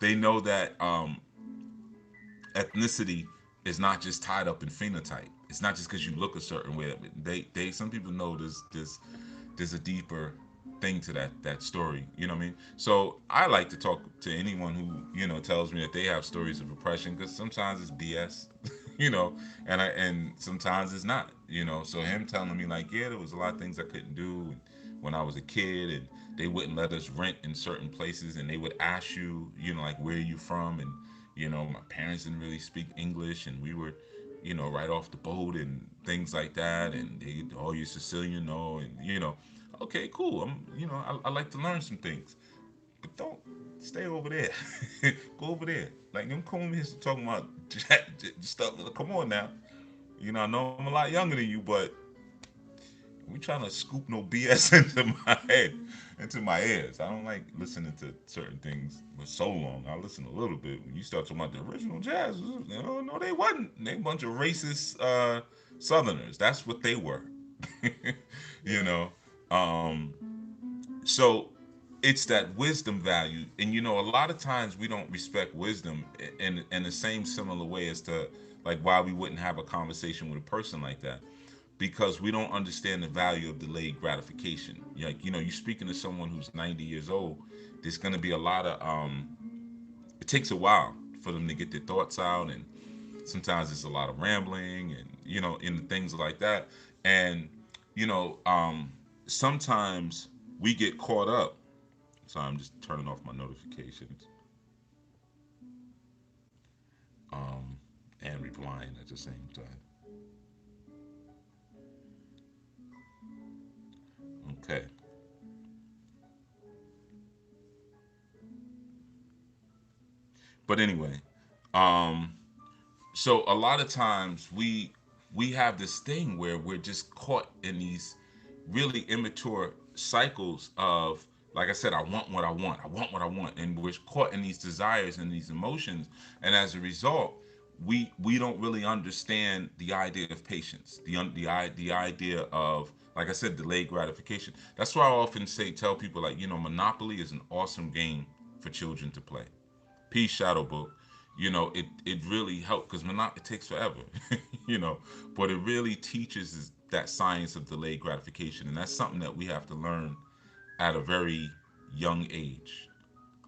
Speaker 1: They know that ethnicity is not just tied up in phenotype. It's not just because you look a certain way. They some people know there's a deeper thing to that story. You know what I mean? So I like to talk to anyone who tells me that they have stories of oppression, because sometimes it's BS, you know, and sometimes it's not. So him telling me like, yeah, there was a lot of things I couldn't do when I was a kid, and they wouldn't let us rent in certain places, and they would ask you, like, where are you from, and my parents didn't really speak English, and we were right off the boat and things like that, and they, oh, you're Sicilian, no, and okay, cool. I like to learn some things, but don't stay over there. Go over there. Like, them come here talking about stuff. Come on now. I know I'm a lot younger than you, but we trying to scoop no BS into my head, into my ears. I don't like listening to certain things for so long. I listen a little bit. When you start talking about the original jazz, no, they wasn't. They a bunch of racist Southerners. That's what they were. you know. Um, so it's that wisdom value, and a lot of times we don't respect wisdom in the same similar way as to like why we wouldn't have a conversation with a person like that, because we don't understand the value of delayed gratification. Like, you're speaking to someone who's 90 years old. There's going to be a lot of it takes a while for them to get their thoughts out, and Sometimes it's a lot of rambling and in things like that. And you know, sometimes we get caught up. So I'm just turning off my notifications, um, and replying at the same time. Okay. But anyway, um, so a lot of times we have this thing where we're just caught in these really immature cycles of, like I said, I want what I want, I want what I want, and we're caught in these desires and these emotions, and as a result, we don't really understand the idea of patience, the idea of, like I said, delayed gratification. That's why I often tell people, like, Monopoly is an awesome game for children to play. Peace Shadow Book, it really helped because it takes forever, you know, but it really teaches that science of delayed gratification, and that's something that we have to learn at a very young age.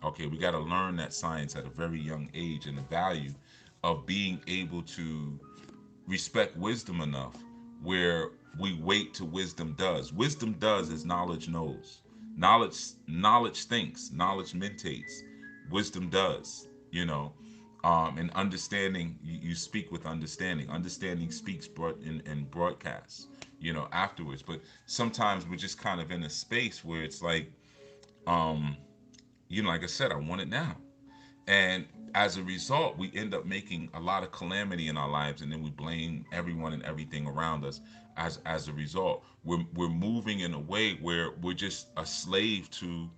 Speaker 1: Okay, we got to learn that science at a very young age, and the value of being able to respect wisdom enough where we wait till wisdom does. Wisdom does as knowledge knows. Knowledge thinks, knowledge meditates. Wisdom does, and understanding, you speak with understanding. Understanding speaks and broadcasts, afterwards. But sometimes we're just kind of in a space where it's like, um, like I said, I want it now. And as a result, we end up making a lot of calamity in our lives, and then we blame everyone and everything around us. As a result, we're moving in a way where we're just a slave to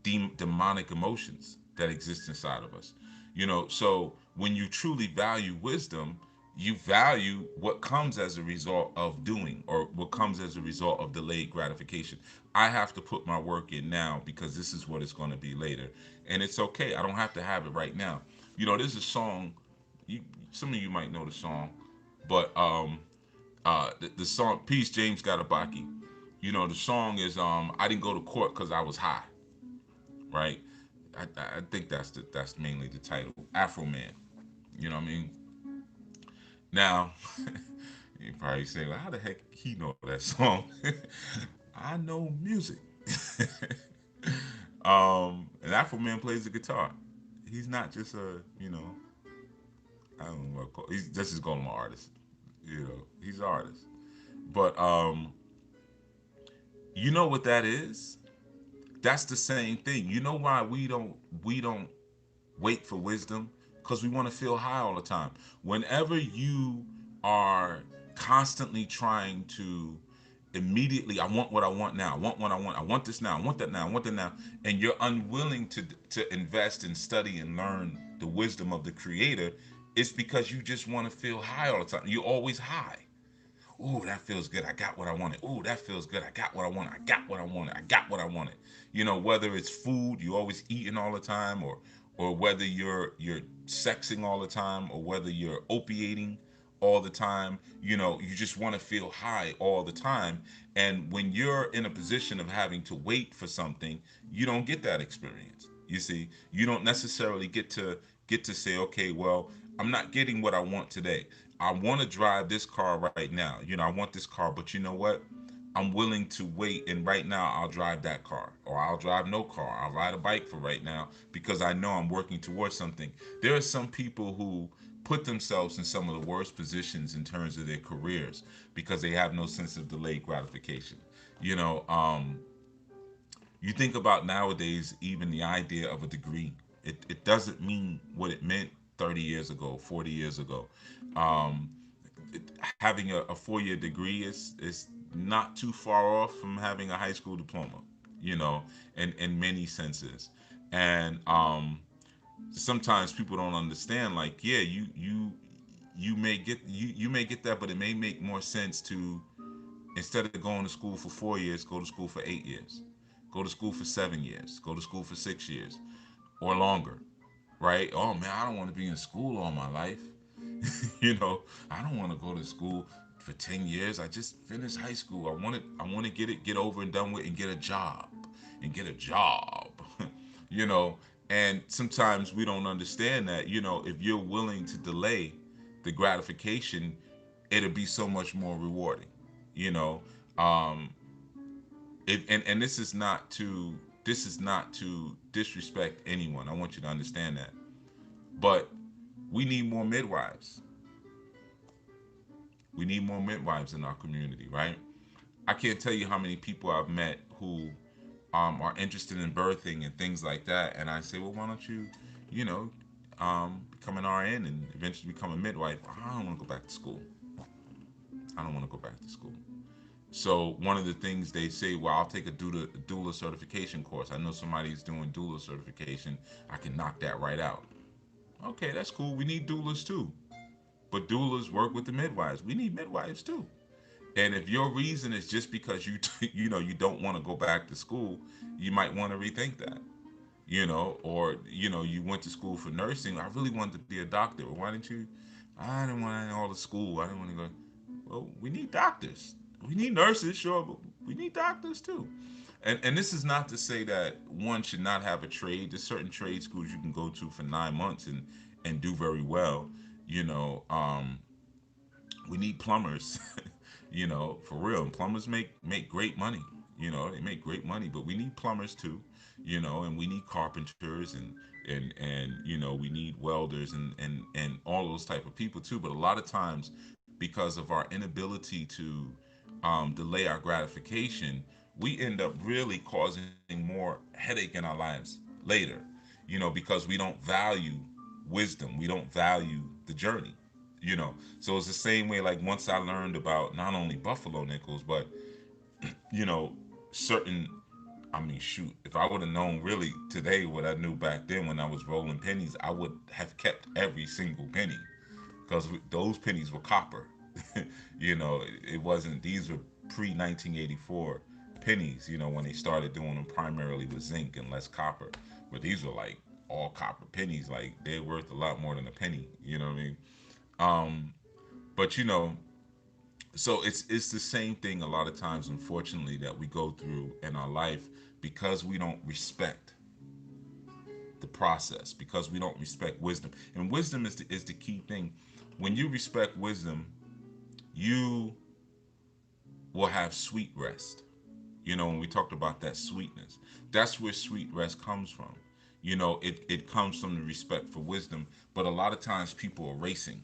Speaker 1: demonic emotions that exist inside of us. So when you truly value wisdom, you value what comes as a result of doing, or what comes as a result of delayed gratification. I have to put my work in now because this is what it's going to be later. And it's okay. I don't have to have it right now. There's a song, you, some of you might know the song, but the song Peace James Garabaki. The song is I didn't go to court because I was high, right? I think that's mainly the title. Afro Man. You know what I mean? Now, you probably say, well, how the heck he know that song? I know music. An Afro Man plays the guitar. He's not just I don't know what to call. He's just as call him an artist. He's an artist. But you know what that is? That's the same thing. You know why we don't wait for wisdom? Because we want to feel high all the time. Whenever you are constantly trying to immediately, I want what I want now, I want what I want this now, I want that now, I want that now, and you're unwilling to invest and study and learn the wisdom of the creator, it's because you just want to feel high all the time. You're always high. Ooh, that feels good. I got what I wanted. Ooh, that feels good. I got what I wanted. I got what I wanted. I got what I wanted. Whether it's food, you always eating all the time, or whether you're sexing all the time, or whether you're opiating all the time, you just want to feel high all the time. And when you're in a position of having to wait for something, you don't get that experience. You see, you don't necessarily get to say, okay, well, I'm not getting what I want today. I want to drive this car right now. I want this car, but you know what? I'm willing to wait, and right now I'll drive that car, or I'll drive no car. I'll ride a bike for right now because I know I'm working towards something. There are some people who put themselves in some of the worst positions in terms of their careers because they have no sense of delayed gratification. You know, um, you think about nowadays, even the idea of a degree, it doesn't mean what it meant 30 years ago, 40 years ago. Um, Having a 4-year degree is not too far off from having a high school diploma, in many senses. And sometimes people don't understand, like, yeah, you may get that, but it may make more sense to, instead of going to school for 4 years, go to school for 8 years, go to school for 7 years, go to school for 6 years or longer, right? Oh man, I don't want to be in school all my life. I don't want to go to school for 10 years. I just finished high school. I want to get over and done with, and get a job, and get a job. you know and sometimes we don't understand that, if you're willing to delay, the gratification, it'll be so much more rewarding. You know, um, and this is not to disrespect anyone. I want you to understand that. But we need more midwives. We need more midwives in our community, right? I can't tell you how many people I've met who are interested in birthing and things like that, and I say, well, why don't you, you know, become an RN and eventually become a midwife? I don't want to go back to school. I don't want to go back to school. So one of the things they say, well, I'll take a doula certification course. I know somebody's doing doula certification. I can knock that right out. Okay, that's cool. We need doulas too. But doulas work with the midwives. We need midwives too. And if your reason is just because you don't want to go back to school, you might want to rethink that. Or you went to school for nursing. I really wanted to be a doctor. Well, why didn't you? I didn't want all the school. I didn't want to go. Well, we need doctors. We need nurses, sure, but we need doctors too. And this is not to say that one should not have a trade. There's certain trade schools you can go to for 9 months and do very well. You know, we need plumbers. For real. And plumbers make great money. They make great money, but we need plumbers too. And we need carpenters and we need welders and all those type of people too. But a lot of times, because of our inability to delay our gratification, we end up really causing more headache in our lives later. Because we don't value wisdom. We don't value the journey. So it's the same way, like, once I learned about not only buffalo nickels, but you know certain, I mean, shoot, if I would have known really today what I knew back then when I was rolling pennies, I would have kept every single penny, because those pennies were copper. It wasn't, these were pre 1984 pennies, when they started doing them primarily with zinc and less copper. But these were like all copper pennies, like they're worth a lot more than a penny, you know what I mean? But so it's the same thing a lot of times, unfortunately, that we go through in our life, because we don't respect the process, because we don't respect wisdom. And wisdom is the key thing. When you respect wisdom, you will have sweet rest. When we talked about that sweetness, that's where sweet rest comes from. It comes from the respect for wisdom. But a lot of times people are racing,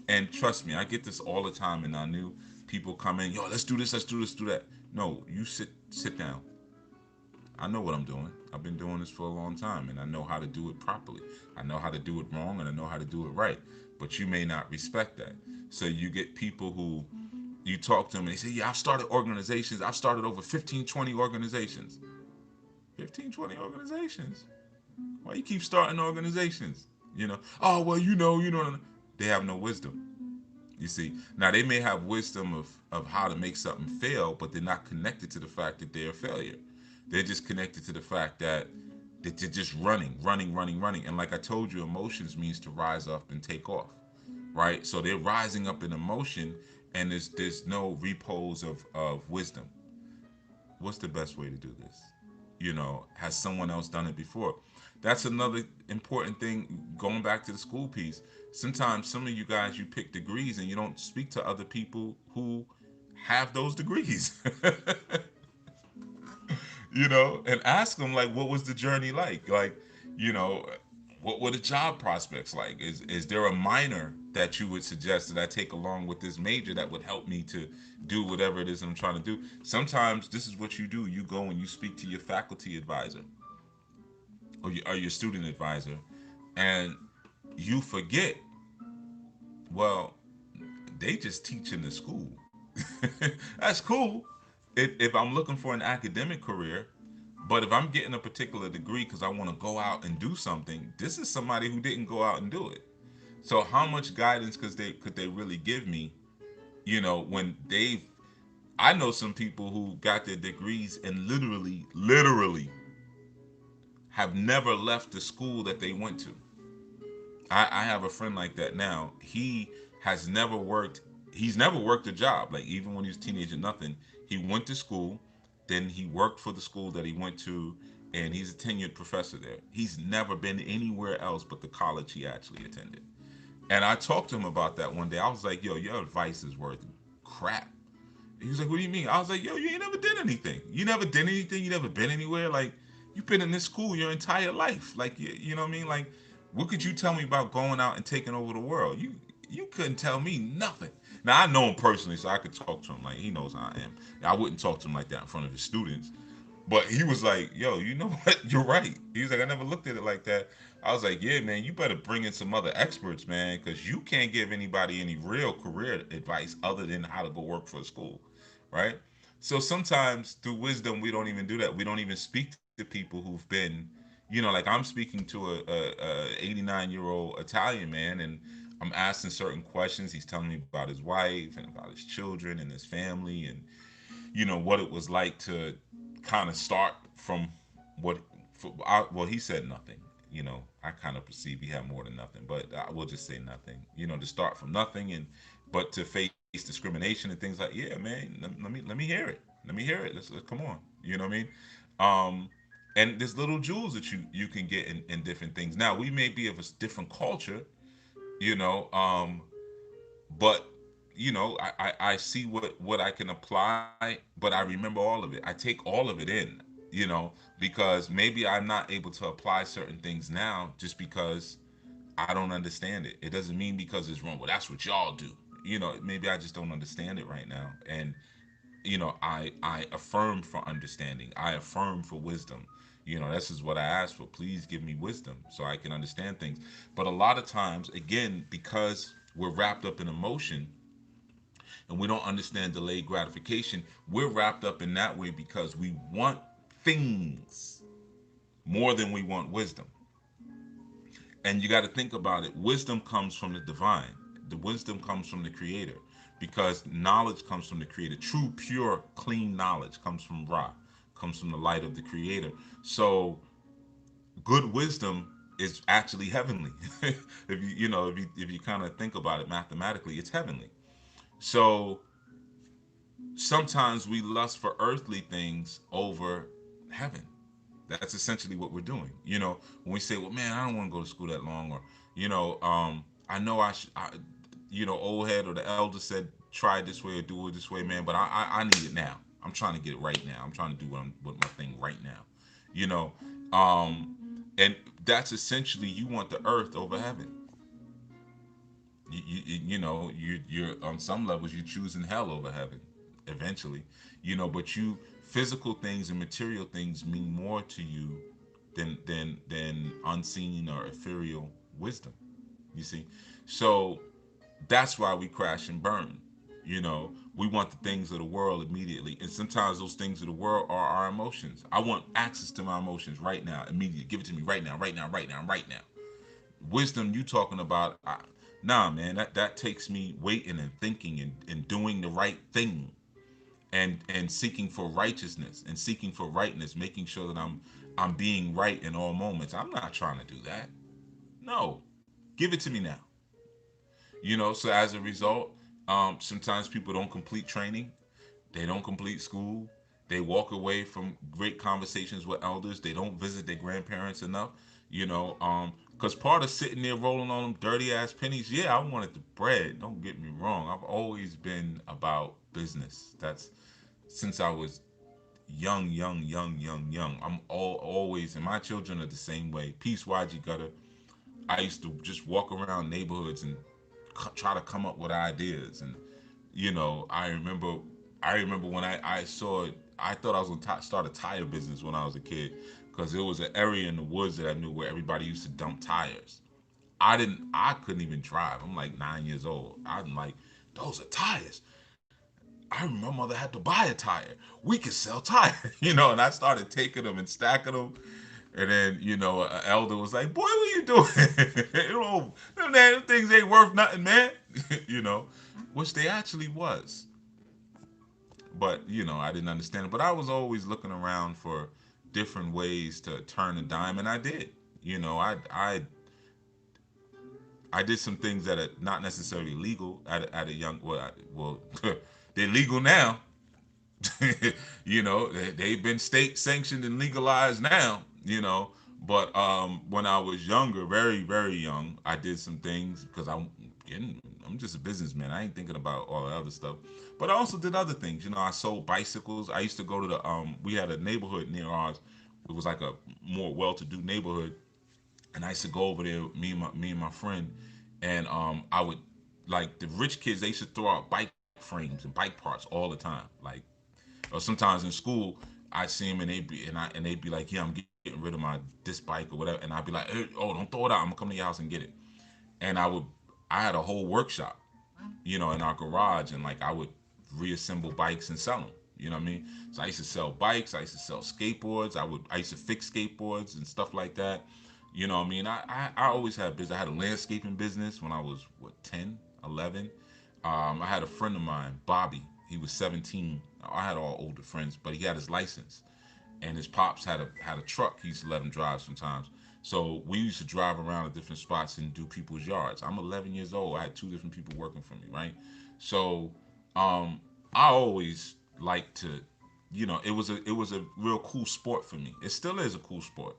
Speaker 1: and trust me, I get this all the time. And I knew people come in, yo, let's do this, let's do this, do that. No, you sit down. I know what I'm doing. I've been doing this for a long time, and I know how to do it properly. I know how to do it wrong, and I know how to do it right. But you may not respect that. So you get people who, you talk to them and they say, yeah, I've started organizations. I've started over 15, 20 organizations. 15, 20 organizations? Why you keep starting organizations? Oh, well, they have no wisdom. You see, now they may have wisdom of how to make something fail, but they're not connected to the fact that they're a failure. They're just connected to the fact that they're just running, running, running, running. And like I told you, emotions means to rise up and take off, right? So they're rising up in emotion, and there's no repose of wisdom. What's the best way to do this? Has someone else done it before? That's another important thing, going back to the school piece. Sometimes some of you guys, you pick degrees and you don't speak to other people who have those degrees. And ask them, like, what was the journey like? Like, you know, what were the job prospects like? Is there a minor that you would suggest that I take along with this major that would help me to do whatever it is I'm trying to do? Sometimes this is what you do. You go and you speak to your faculty advisor, or your student advisor, and you forget, well, they just teach in the school. That's cool if I'm looking for an academic career. But if I'm getting a particular degree because I want to go out and do something, this is somebody who didn't go out and do it. So how much guidance could they really give me? When I know some people who got their degrees and literally have never left the school that they went to. I have a friend like that now. Has never worked. He's never worked a job. Like, even when he was a teenager, nothing. He went to school, then he worked for the school that he went to, and he's a tenured professor there. He's never been anywhere else but the college he actually attended. And I talked to him about that one day. I was like, yo, your advice is worth crap. He was like, what do you mean? I was like, yo, you ain't never did anything. You never did anything. You never been anywhere. Like, you've been in this school your entire life. Like, you know what I mean? Like, what could you tell me about going out and taking over the world? You couldn't tell me nothing. Now I know him personally, so I could talk to him like he knows how I am. I wouldn't talk to him like that in front of his students. But he was like, yo, you know what? You're right. He was like, I never looked at it like that. I was like, yeah, man, you better bring in some other experts, man, because you can't give anybody any real career advice other than how to go work for a school, right? So sometimes through wisdom, we don't even do that. We don't even speak to people who've been, like I'm speaking to a 89-year-old Italian man, and I'm asking certain questions. He's telling me about his wife and about his children and his family, and what it was like to kind of start from what well, he said nothing. I kind of perceive he had more than nothing, but I will just say nothing. To start from nothing, and but to face discrimination and things like, yeah, man, let me hear it. Let me hear it. Let's come on. You know what I mean? um and there's little jewels that you can get in different things. Now we may be of a different culture, you know but I see what I can apply, but I remember all of it. I take all of it in, because maybe I'm not able to apply certain things now just because I don't understand it. It doesn't mean because it's wrong. Well, that's what y'all do. Maybe I just don't understand it right now. And I affirm for understanding. I affirm for wisdom. This is what I ask for. Please give me wisdom so I can understand things. But a lot of times, again, because we're wrapped up in emotion and we don't understand delayed gratification, we're wrapped up in that way because we want things more than we want wisdom. And you got to think about it. Wisdom comes from the divine. The wisdom comes from the creator, because knowledge comes from the creator. True, pure, clean knowledge comes from Ra, comes from the light of the creator. So good wisdom is actually heavenly. If you kind of think about it mathematically, it's heavenly. So sometimes we lust for earthly things over heaven. That's essentially what we're doing. When we say, "Well, man, I don't want to go to school that long," or I know I should, old head or the elder said, "Try it this way or do it this way, man," but I need it now. I'm trying to get it right now. I'm trying to do what my thing right now. You know, and that's essentially, you want the earth over heaven. You're on some levels you're choosing hell over heaven eventually. But physical things and material things mean more to you than unseen or ethereal wisdom, you see. So that's why we crash and burn. We want the things of the world immediately, and sometimes those things of the world are our emotions. I want access to my emotions right now, immediately. Give it to me right now, right now, right now, right now. Wisdom you talking about, nah, man, that takes me waiting and thinking and doing the right thing, and seeking for righteousness and seeking for rightness, making sure that I'm being right in all moments. I'm not trying to do that. No, give it to me now. So as a result, sometimes people don't complete training, they don't complete school, they walk away from great conversations with elders, they don't visit their grandparents enough. Because part of sitting there rolling on them dirty ass pennies, yeah, I wanted the bread, don't get me wrong. I've always been about business. That's since I was young, young, young, young, young. I'm always, and my children are the same way. Peace, YG Gutter. I used to just walk around neighborhoods and try to come up with ideas. And I remember when I saw it. I thought I was gonna start a tire business when I was a kid, because there was an area in the woods that I knew where everybody used to dump tires. I couldn't even drive. I'm like 9 years old. I'm like, those are tires. I remember my mother had to buy a tire. We could sell tires, and I started taking them and stacking them. And then, an elder was like, boy, what you doing? Them damn things ain't worth nothing, man. you know, which they actually was. But, I didn't understand it. But I was always looking around for different ways to turn a dime, and I did. I did some things that are not necessarily legal at a young, they're legal now. They've been state sanctioned and legalized now. But when I was younger, very very young, I did some things because I I'm just a businessman. I ain't thinking about all the other stuff. But I also did other things. I sold bicycles. I used to go to the we had a neighborhood near ours. It was like a more well-to-do neighborhood, and I used to go over there, me and my friend, and I would, like, the rich kids. They used to throw out bike frames and bike parts all the time. Like, or sometimes in school, I'd see them, and they'd be like, yeah, I'm getting rid of my this bike or whatever, and I'd be like, hey, oh, don't throw it out. I'm gonna come to your house and get it. And I had a whole workshop, in our garage, and like I would reassemble bikes and sell them. You know what I mean? So I used to sell bikes. I used to sell skateboards. I used to fix skateboards and stuff like that. You know what I mean? I always had business. I had a landscaping business when I was, what, 10, 11. I had a friend of mine, Bobby. He was 17. I had all older friends, but he had his license, and his pops had a truck. He used to let him drive sometimes. So we used to drive around to different spots and do people's yards. I'm 11 years old. I had two different people working for me, right? So I always liked to, it was a real cool sport for me. It still is a cool sport,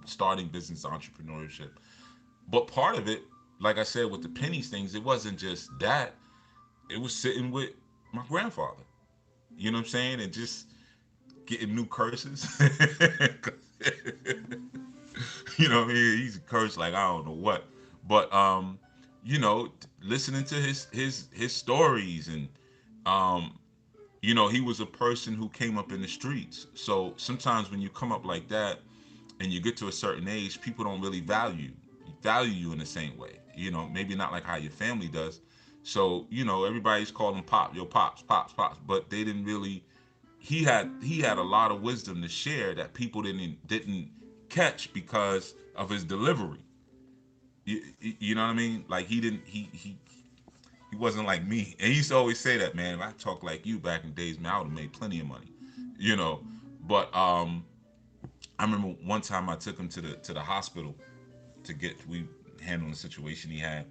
Speaker 1: starting business entrepreneurship. But part of it, like I said, with the pennies things, it wasn't just that. It was sitting with my grandfather. You know what I'm saying? And just getting new curses. You know what I mean? He's cursed like I don't know what. But listening to his stories, and um he was a person who came up in the streets. So sometimes when you come up like that and you get to a certain age, people don't really value you in the same way. Maybe not like how your family does. So, everybody's calling pop, yo, pops, pops, pops, but they didn't really. He had a lot of wisdom to share that people didn't catch because of his delivery. You know what I mean? Like, he wasn't like me. And he used to always say that, man. If I talked like you back in the days, man, I would have made plenty of money. You know. But I remember one time I took him to the hospital to get we handling the situation he had,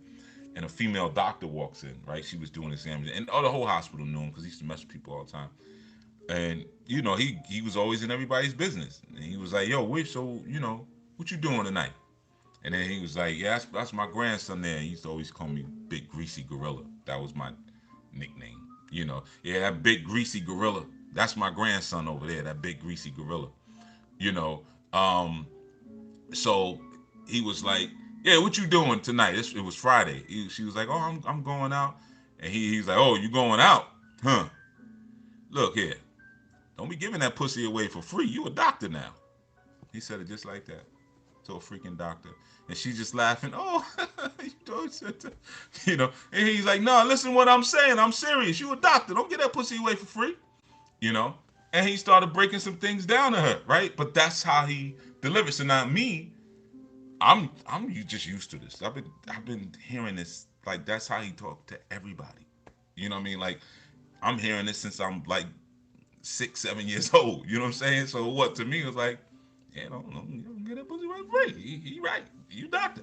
Speaker 1: and a female doctor walks in. Right, she was doing exams, and the whole hospital knew him because he used to mess with people all the time. And he was always in everybody's business. And he was like, "Yo, wait, so what you doing tonight?" And then he was like, "Yeah, that's my grandson there." He used to always call me Big Greasy Gorilla. That was my nickname. Yeah, that big greasy gorilla. That's my grandson over there. That big greasy gorilla. You know. Um. So he was like, "Yeah, what you doing tonight?" It was Friday. She was like, "Oh, I'm going out," and he's like, "Oh, you going out? Huh? Look here. Don't be giving that pussy away for free. You a doctor now." He said it just like that to a freaking doctor. And she's just laughing. Oh, you don't, And he's like, no, listen to what I'm saying. I'm serious. You a doctor. Don't get that pussy away for free. You know? And he started breaking some things down to her, right? But that's how he delivered. So now me, I'm just used to this. I've been hearing this. Like, that's how he talked to everybody. You know what I mean? Like, I'm hearing this since I'm like 6, 7 years old. You know what I'm saying? So what, to me, it was like, yeah, don't get that pussy right free. He right. You doctor.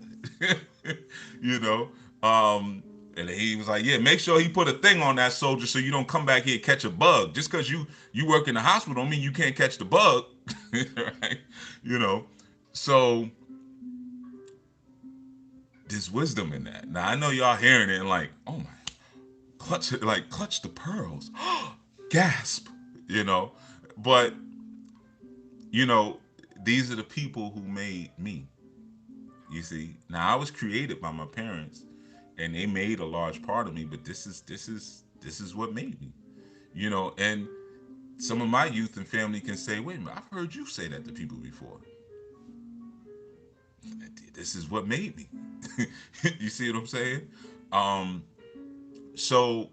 Speaker 1: you know. And he was like, yeah, make sure he put a thing on that soldier so you don't come back here and catch a bug. Just because you work in the hospital don't mean you can't catch the bug. Right? You know. So there's wisdom in that. Now I know y'all hearing it and like, oh my, clutch the pearls. Gasp. You know. But you know, these are the people who made me. You see, now I was created by my parents, and they made a large part of me. But this is what made me. And some of my youth and family can say, "Wait a minute, I've heard you say that to people before." This is what made me. You see what I'm saying? Um, so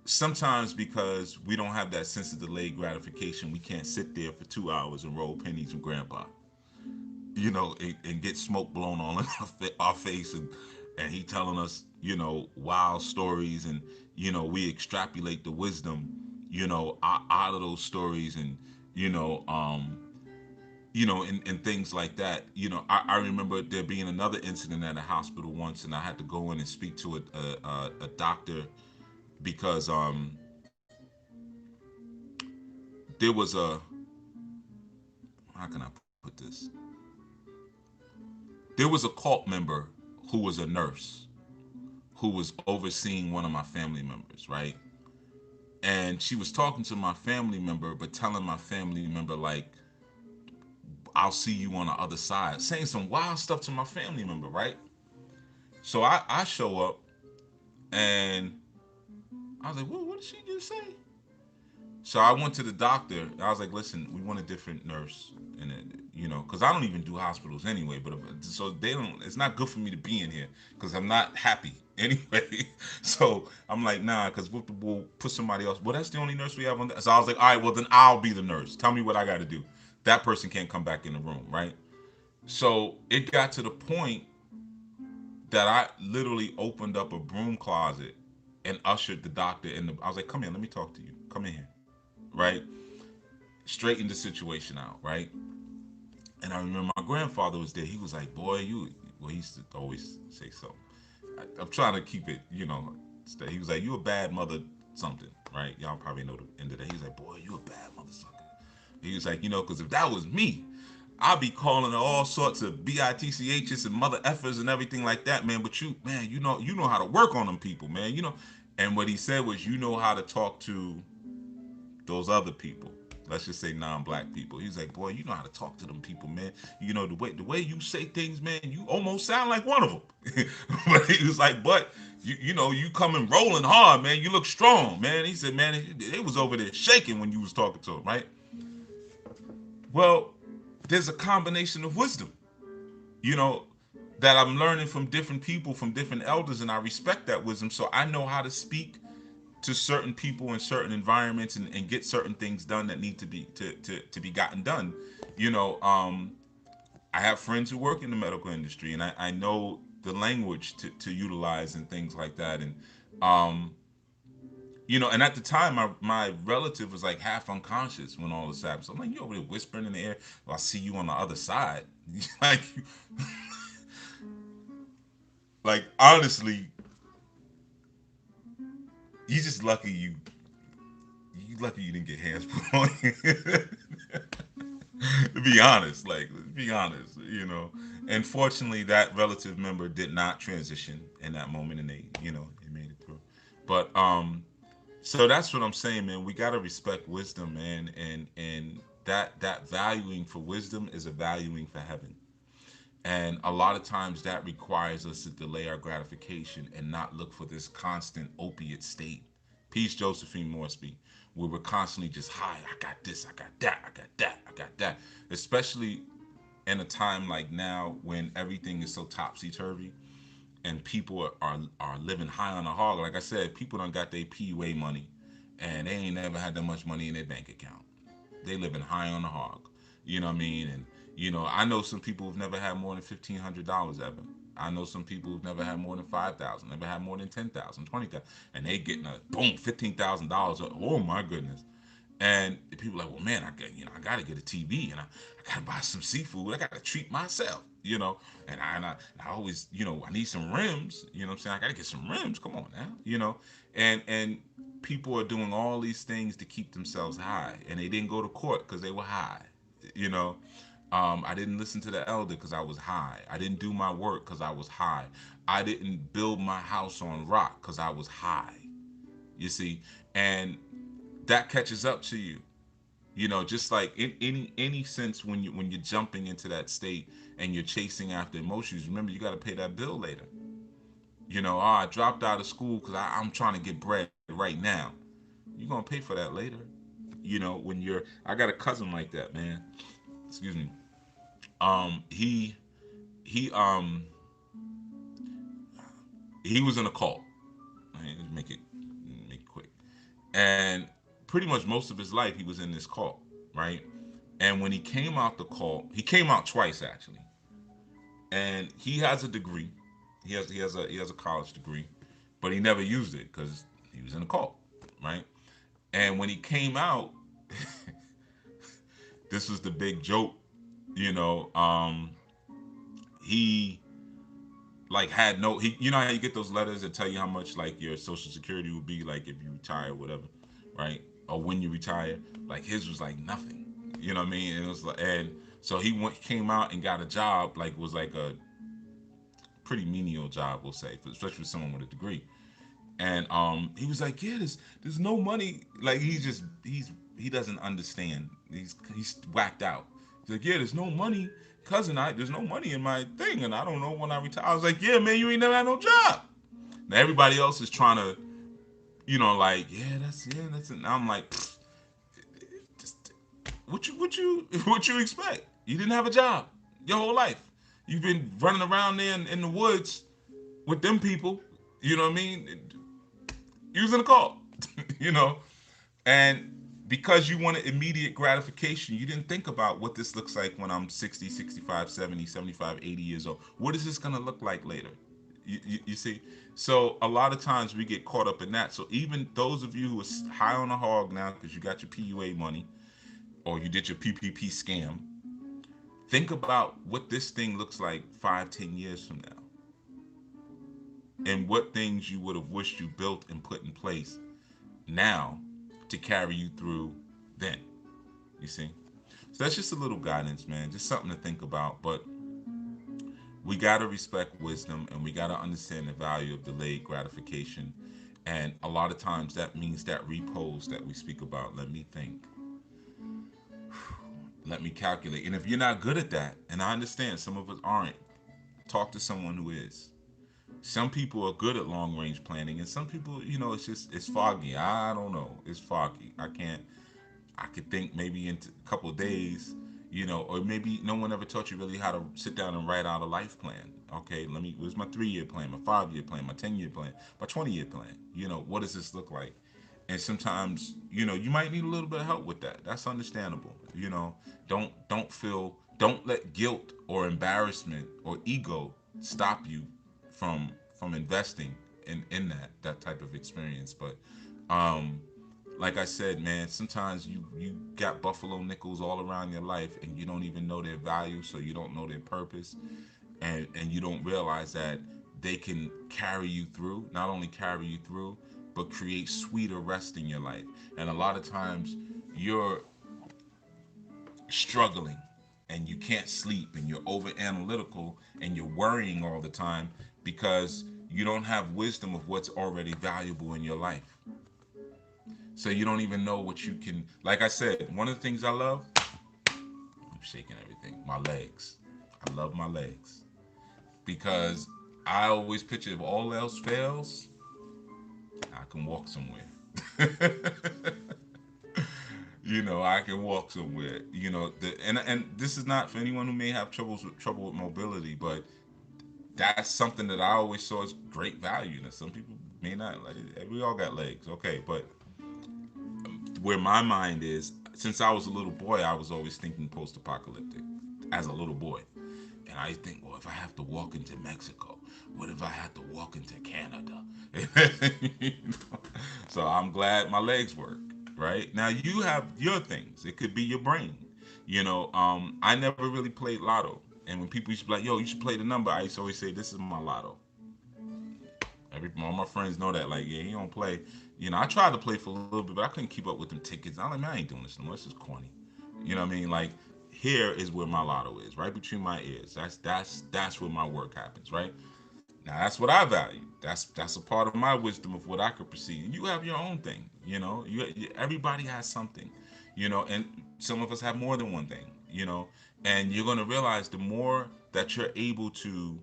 Speaker 1: sometimes because we don't have that sense of delayed gratification, we can't sit there for 2 hours and roll pennies from grandpa. And get smoke blown all in our face, and he telling us, wild stories, and we extrapolate the wisdom, out of those stories, and you know, um, and things like that. I remember there being another incident at a hospital once, and I had to go in and speak to a doctor because there was a, how can I put this? There was a cult member who was a nurse, who was overseeing one of my family members, right? And she was talking to my family member, but telling my family member like, "I'll see you on the other side," saying some wild stuff to my family member, right? So I show up and I was like, what did she just say? So I went to the doctor. I was like, listen, we want a different nurse, and because I don't even do hospitals anyway. But so they don't. It's not good for me to be in here because I'm not happy anyway. So I'm like, nah, because we'll put somebody else. Well, that's the only nurse we have on. So I was like, all right, well then I'll be the nurse. Tell me what I got to do. That person can't come back in the room, right? So it got to the point that I literally opened up a broom closet and ushered the doctor in. I was like, come here, let me talk to you. Come in here, right? Straighten the situation out, right? And I remember my grandfather was there. He was like, "Boy, you." Well, he used to always say so. I'm trying to keep it, He was like, "You a bad mother, something, right?" Y'all probably know the end of that. He was like, "Boy, you a bad mother, sucker." He was like, because if that was me, I'd be calling all sorts of bitchs and mother effers and everything like that, man. But you, man, you know how to work on them people, man. And what he said was, you know how to talk to those other people. Let's just say non-black people. He's like, boy, you know how to talk to them people, man. The way you say things, man, you almost sound like one of them. But he was like, but you coming rolling hard, man. You look strong, man. He said, man, they was over there shaking when you was talking to him, right? Well, there's a combination of wisdom, you know, that I'm learning from different people, from different elders, and I respect that wisdom. So I know how to speak to certain people in certain environments and get certain things done that need to be gotten done. You know, I have friends who work in the medical industry, and I know the language to utilize and things like that. And um, and at the time, my relative was like half unconscious when all this happened. So I'm like, you over there whispering in the air. Well, I'll see you on the other side. like, like honestly, you just lucky you lucky you didn't get hands put on you. To be honest, be honest, And fortunately, that relative member did not transition in that moment, and they made it through. But so that's what I'm saying, man. We gotta respect wisdom, man, and that valuing for wisdom is a valuing for heaven. And a lot of times that requires us to delay our gratification and not look for this constant opiate state. Peace, Josephine Moresby, where we're constantly just high. I got this, I got that, I got that, I got that. Especially in a time like now when everything is so topsy turvy and people are living high on the hog. Like I said, people done got their PUA money and they ain't never had that much money in their bank account. They living high on the hog. You know what I mean? And I know some people who've never had more than $1,500 ever. I know some people who've never had more than 5,000, never had more than 10,000, 20,000, and they getting a boom $15,000. Oh my goodness! And people are like, well, man, I got to get a TV and I got to buy some seafood. I got to treat myself. And I always, I need some rims. You know what I'm saying? I got to get some rims. Come on now. And people are doing all these things to keep themselves high, and they didn't go to court because they were high. You know, I didn't listen to the elder because I was high. I didn't do my work because I was high. I didn't build my house on rock because I was high. You see, and that catches up to you. Just like in any sense when you're jumping into that state and you're chasing after emotions. Remember, you got to pay that bill later. I dropped out of school because I'm trying to get bread right now. You're gonna pay for that later. When I got a cousin like that, man. Excuse me. He he he was in a cult. Right? Make it quick. And pretty much most of his life he was in this cult, right? And when he came out the cult, he came out twice actually. And he has a degree. He has a college degree, but he never used it because he was in a cult, right? And when he came out, this was the big joke, you know. He like had no he you know how you get those letters that tell you how much like your social security would be like if you retire or whatever, right? Or when you retire. Like his was like nothing. You know what I mean? And it was like, and so he came out and got a job, like was like a pretty menial job, we'll say, especially for someone with a degree. And he was like, yeah, there's no money. Like he doesn't understand. He's whacked out. He's like, yeah, there's no money, cousin. There's no money in my thing, and I don't know when I retire. I was like, yeah, man, you ain't never had no job. Now everybody else is trying to, like, yeah, that's it. And I'm like, just, what you expect? You didn't have a job your whole life. You've been running around there in the woods with them people. You know what I mean? Using a call, you know, and because you wanted immediate gratification, you didn't think about what this looks like when I'm 60, 65, 70, 75, 80 years old. What is this going to look like later? You see? So a lot of times we get caught up in that. So even those of you who are high on the hog now because you got your PUA money or you did your PPP scam, think about what this thing looks like 5, 10 years from now and what things you would have wished you built and put in place now to carry you through then. You see? So that's just a little guidance, man. Just something to think about. But we got to respect wisdom and we got to understand the value of delayed gratification. And a lot of times that means that repose that we speak about. Let me think. Let me calculate. And if you're not good at that, and I understand some of us aren't, talk to someone who is. Some people are good at long range planning, and some people, it's foggy. I don't know. It's foggy. I could think maybe in a couple of days, or maybe no one ever taught you really how to sit down and write out a life plan. Okay, where's my 3 year plan, my 5 year plan, my 10 year plan, my 20 year plan? What does this look like? And sometimes, you might need a little bit of help with that. That's understandable. Don't let guilt or embarrassment or ego stop you from investing in that type of experience. But like I said, man, sometimes you got buffalo nickels all around your life and you don't even know their value, so you don't know their purpose, and you don't realize that they can carry you through, not only carry you through, but create sweeter rest in your life. And a lot of times you're struggling and you can't sleep and you're over analytical and you're worrying all the time because you don't have wisdom of what's already valuable in your life. So you don't even know what you can. Like I said, one of the things I love, I'm shaking everything, my legs. I love my legs because I always picture if all else fails, I can walk somewhere. I can walk somewhere. And this is not for anyone who may have trouble with mobility, but that's something that I always saw as great value. Now some people may not like it. We all got legs, okay, but where my mind is, since I was a little boy, I was always thinking post-apocalyptic as a little boy. And I think, well, if I have to walk into Mexico, what if I have to walk into Canada? So I'm glad my legs work, right? Now you have your things. It could be your brain. I never really played lotto. And when people used to be like, yo, you should play the number, I used to always say, this is my lotto. All my friends know that. Like, yeah, he don't play. I tried to play for a little bit, but I couldn't keep up with them tickets. I'm like, man, I ain't doing this no more. This is corny. You know what I mean? Like, here is where my lotto is, right between my ears. That's where my work happens, right? Now that's what I value. That's a part of my wisdom of what I could perceive. And you have your own thing, everybody has something, and some of us have more than one thing, and you're gonna realize the more that you're able to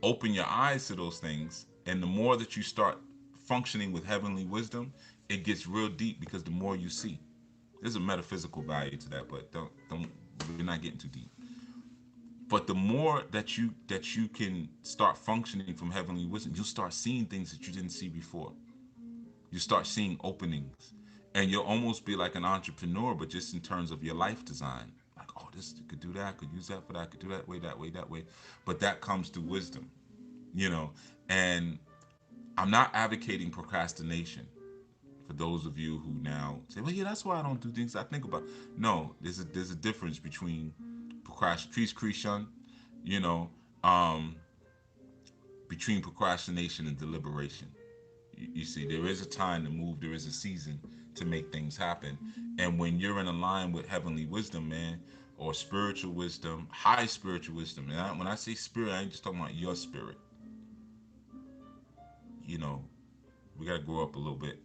Speaker 1: open your eyes to those things, and the more that you start functioning with heavenly wisdom, it gets real deep because the more you see. There's a metaphysical value to that, but don't we're not getting too deep. But the more that you can start functioning from heavenly wisdom, you'll start seeing things that you didn't see before. You start seeing openings, and you'll almost be like an entrepreneur, but just in terms of your life design. Like, oh, this you could do that, I could use that for that, I could do that way, that way, that way. But that comes through wisdom, you know. And I'm not advocating procrastination for those of you who now say, well, yeah, that's why I don't do things I think about. No, there's a difference between procrastination, you know, um, between procrastination and deliberation. You see, there is a time to move, there is a season to make things happen. And when you're in a line with heavenly wisdom, man, or spiritual wisdom, high spiritual wisdom, and when I say spirit, I ain't just talking about your spirit. you know, we got to grow up a little bit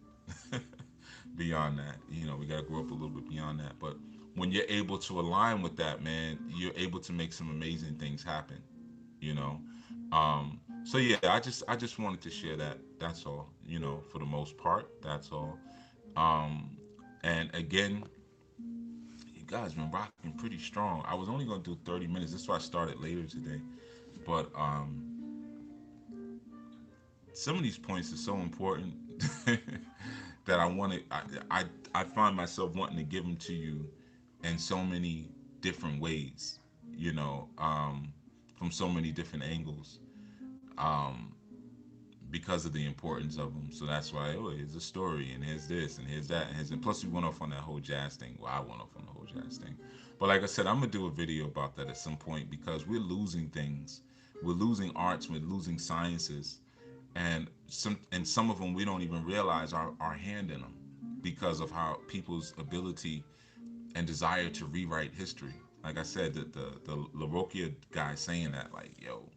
Speaker 1: beyond that. We got to grow up a little bit beyond that. But when you're able to align with that, man, you're able to make some amazing things happen. You know, so yeah, I just wanted to share that. That's all. For the most part, that's all. Um, and again, you guys been rocking pretty strong. I was only gonna do 30 minutes. That's why I started later today. But some of these points are so important that I wanted. I find myself wanting to give them to you in so many different ways. You know, from so many different angles. Um, because of the importance of them. So that's why, oh, here's a story, and here's this, and here's that, and here's. And plus, we went off on that whole jazz thing. Well, I went off on the whole jazz thing. But like I said, I'm gonna do a video about that at some point because we're losing things. We're losing arts. We're losing sciences, and some of them we don't even realize our hand in them because of how people's ability and desire to rewrite history. Like I said, the LaRocchia guy saying that, like, yo,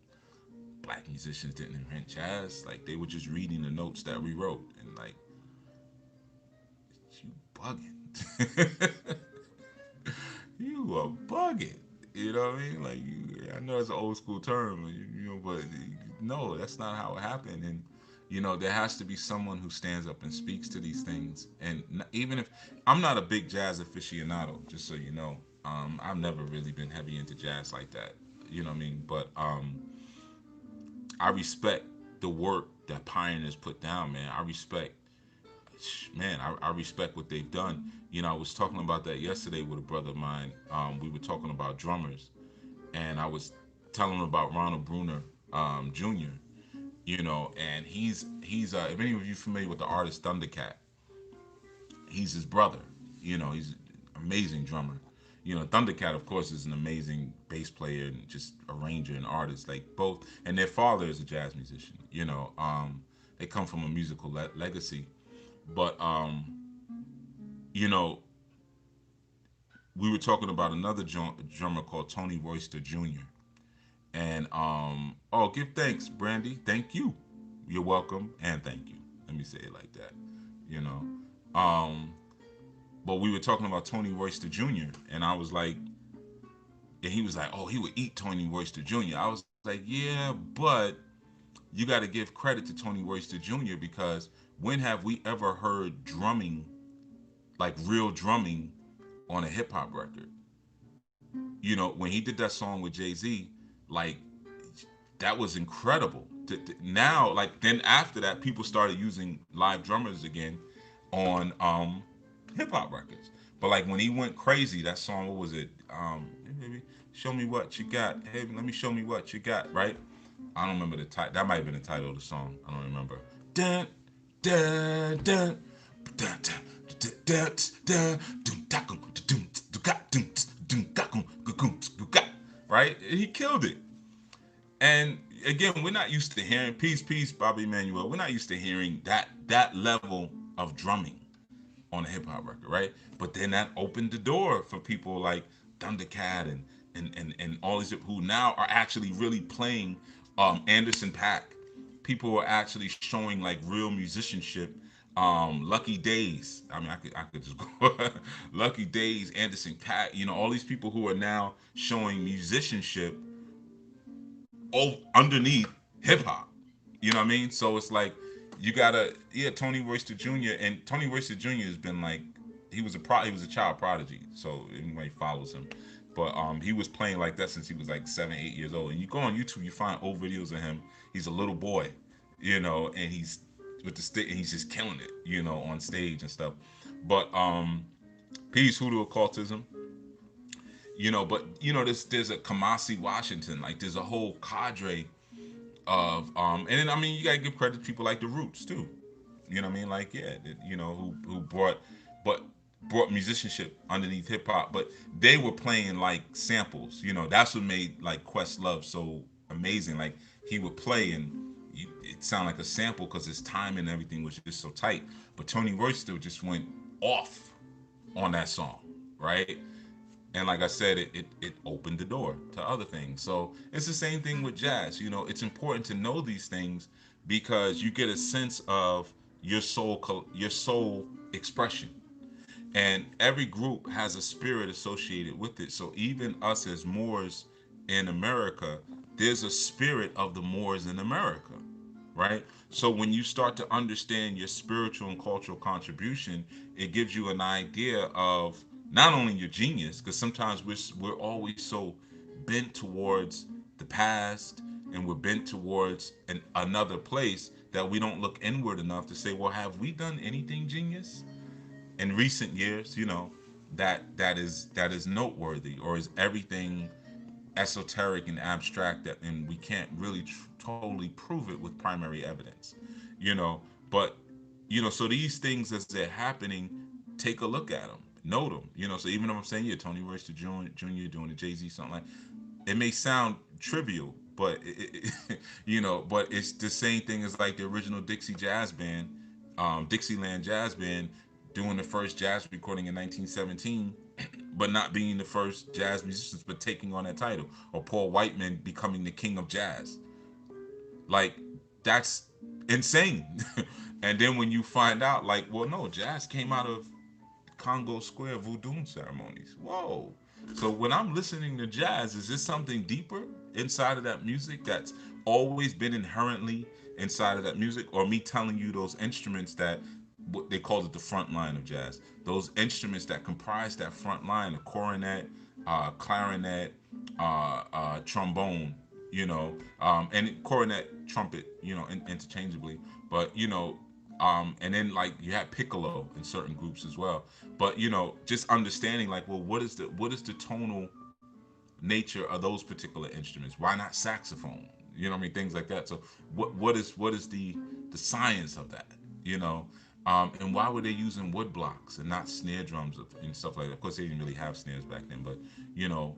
Speaker 1: black musicians didn't invent jazz. Like they were just reading the notes that we wrote, and like, you bugging. You are bugging. You know what I mean? Like, I know it's an old school term, but no, that's not how it happened. And there has to be someone who stands up and speaks to these things. And even if I'm not a big jazz aficionado, just so you know, I've never really been heavy into jazz like that. You know what I mean? But I respect the work that pioneers put down, man. I respect what they've done. I was talking about that yesterday with a brother of mine. We were talking about drummers, and I was telling him about Ronald Bruner Jr. And if any of you familiar with the artist Thundercat, he's his brother. He's an amazing drummer. Thundercat, of course, is an amazing bass player and just arranger and artist. Like both, and their father is a jazz musician. They come from a musical legacy. But you know, we were talking about another drummer called Tony Royster Jr. And oh, give thanks, Brandy. Thank you. You're welcome, and thank you. Let me say it like that. You know. Um, but we were talking about Tony Royster Jr. and I was like, and he was like, oh, he would eat Tony Royster Jr. I was like, yeah, but you got to give credit to Tony Royster Jr. because when have we ever heard drumming, like real drumming, on a hip hop record? When he did that song with Jay Z, like that was incredible. Now, like then after that, people started using live drummers again on hip hop records. But like when he went crazy, that song, what was it? Hey, baby, show me what you got. Hey, let me show me what you got. Right? I don't remember the title. That might have been the title of the song. I don't remember. Dun dun dun dun dun dun dun dun. Right? He killed it. And again, we're not used to hearing peace, Bobby Emmanuel. We're not used to hearing that level of drumming on a hip hop record, right? But then that opened the door for people like Thundercat and all these who now are actually really playing Anderson Paak. People are actually showing like real musicianship. Lucky Days. I mean, I could just go. Lucky Days, Anderson Paak. All these people who are now showing musicianship underneath hip hop. You know what I mean? So it's like you gotta, yeah, Tony Royster Jr. and Tony Royster Jr. has been like he was a child prodigy, so anybody follows him. But he was playing like that since he was like 7, 8 years old. And you go on YouTube, you find old videos of him. He's a little boy, and he's with the stick and he's just killing it, on stage and stuff. But peace, hoodoo occultism. But there's a Kamasi Washington, like there's a whole cadre of and then I mean you gotta give credit to people like the Roots too. You know what I mean? Like yeah, who but brought musicianship underneath hip hop, but they were playing like samples. That's what made like Questlove so amazing. Like he would play and it sounded like a sample because his time and everything was just so tight. But Tony Royster just went off on that song, right? And like I said, it opened the door to other things. So it's the same thing with jazz. It's important to know these things because you get a sense of your soul expression, and every group has a spirit associated with it. So even us as Moors in America, there's a spirit of the Moors in America, right? So when you start to understand your spiritual and cultural contribution, it gives you an idea of not only your genius, because sometimes we're always so bent towards the past, and we're bent towards another place, that we don't look inward enough to say, well, have we done anything genius in recent years, that is noteworthy, or is everything esoteric and abstract, that and we can't really totally prove it with primary evidence, you know. But so these things as they're happening, take a look at them, note them, so even if I'm saying, yeah, Tony Royster Jr. doing the Jay-Z, something like, it may sound trivial, but but it's the same thing as like the original Dixie Jazz Band, Dixieland Jazz Band, doing the first jazz recording in 1917, but not being the first jazz musicians, but taking on that title, or Paul Whiteman becoming the king of jazz. Like, that's insane. And then when you find out, like, well, no, jazz came out of Congo Square voodoo ceremonies. Whoa. So when I'm listening to jazz, is this something deeper inside of that music that's always been inherently inside of that music? Or me telling you those instruments that, what they call it, the front line of jazz, those instruments that comprise that front line, a cornet, clarinet, trombone, and cornet, trumpet, interchangeably. But and then like you have piccolo in certain groups as well. But just understanding, like, well, what is the tonal nature of those particular instruments? Why not saxophone? What I mean, things like that. So what is the science of that? You know, and why were they using wood blocks and not snare drums and stuff like that? Of course, they didn't really have snares back then, but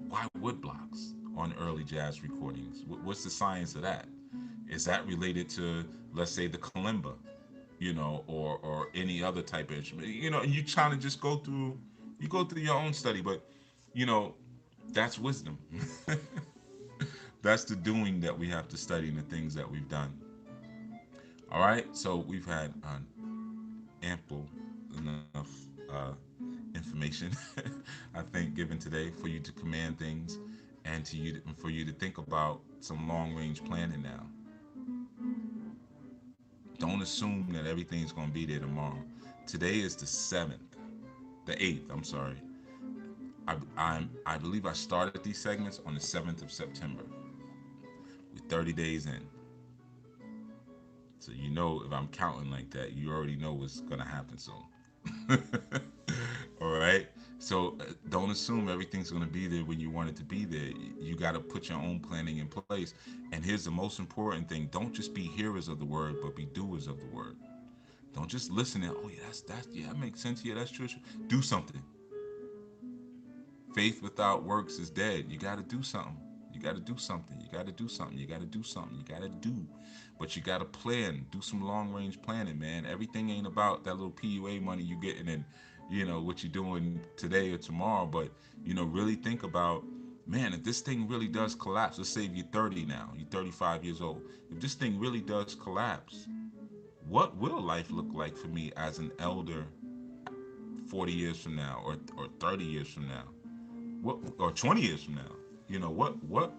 Speaker 1: why wood blocks on early jazz recordings? What's the science of that? Is that related to, let's say, the kalimba, or any other type of instrument? And you trying to just go through your own study, but you know, that's wisdom. That's the doing that we have to study, and the things that we've done. All right, so we've had ample enough uh, information, I think, given today for you to command things, and for you to think about some long range planning now. Don't assume that everything's going to be there tomorrow. Today is the 7th, the 8th. I'm sorry. I believe I started these segments on the 7th of September. We're 30 days in. So if I'm counting like that, you already know what's gonna happen soon. All right. So don't assume everything's gonna be there when you want it to be there. You got to put your own planning in place. And here's the most important thing: don't just be hearers of the word, but be doers of the word. Don't just listen and, oh yeah, that's yeah, that makes sense. Yeah, that's true. Do something. Faith without works is dead. You got to do something. You got to do something. You got to do something. You got to do something. You got to do. But you got to plan. Do some long range planning, man. Everything ain't about that little PUA money you getting, and what you're doing today or tomorrow. But really think about, man, if this thing really does collapse. Let's say if you're 30 now, you're 35 years old. If this thing really does collapse, what will life look like for me as an elder 40 years from now, or 30 years from now? What, or 20 years from now? What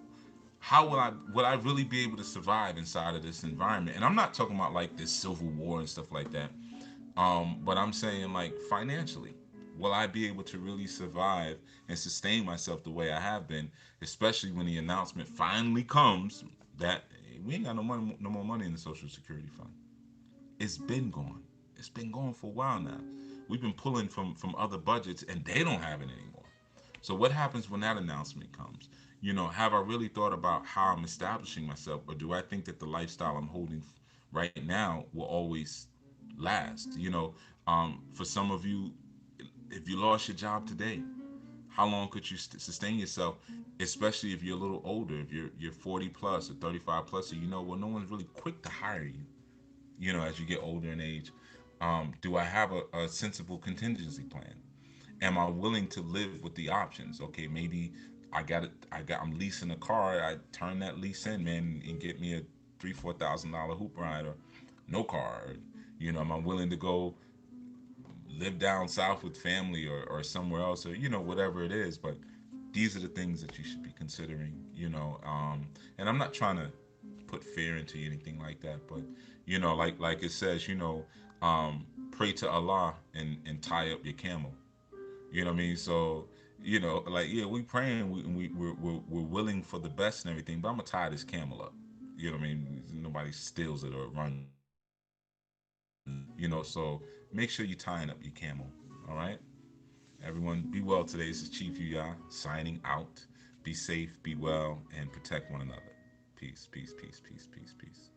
Speaker 1: how will I really be able to survive inside of this environment? And I'm not talking about like this civil war and stuff like that. But I'm saying, like, financially, will I be able to really survive and sustain myself the way I have been, especially when the announcement finally comes that, hey, we ain't got no money, no more money in the Social Security Fund. It's been gone. It's been gone for a while now. We've been pulling from other budgets, and they don't have it anymore. So what happens when that announcement comes? Have I really thought about how I'm establishing myself, or do I think that the lifestyle I'm holding right now will always last? For some of you, if you lost your job today, how long could you sustain yourself? Especially if you're a little older, if you're 40 plus or 35 plus, so well, no one's really quick to hire you. As you get older in age, do I have a sensible contingency plan? Am I willing to live with the options? Okay, maybe I'm leasing a car. I turn that lease in, man, and get me $3,000, $4,000 hoop ride, or no car? Or, am I willing to go live down south with family, or somewhere else, or whatever it is? But these are the things that you should be considering. And I'm not trying to put fear into you, anything like that, but like it says, pray to Allah and tie up your camel. You know what I mean? So, like, yeah, we praying, we're willing for the best and everything, but I'm gonna tie this camel up. You know what I mean? Nobody steals it or runs it. So make sure you're tying up your camel. All right. Everyone, be well today. This is Chief Yuya signing out. Be safe, be well, and protect one another. Peace, peace, peace, peace, peace, peace.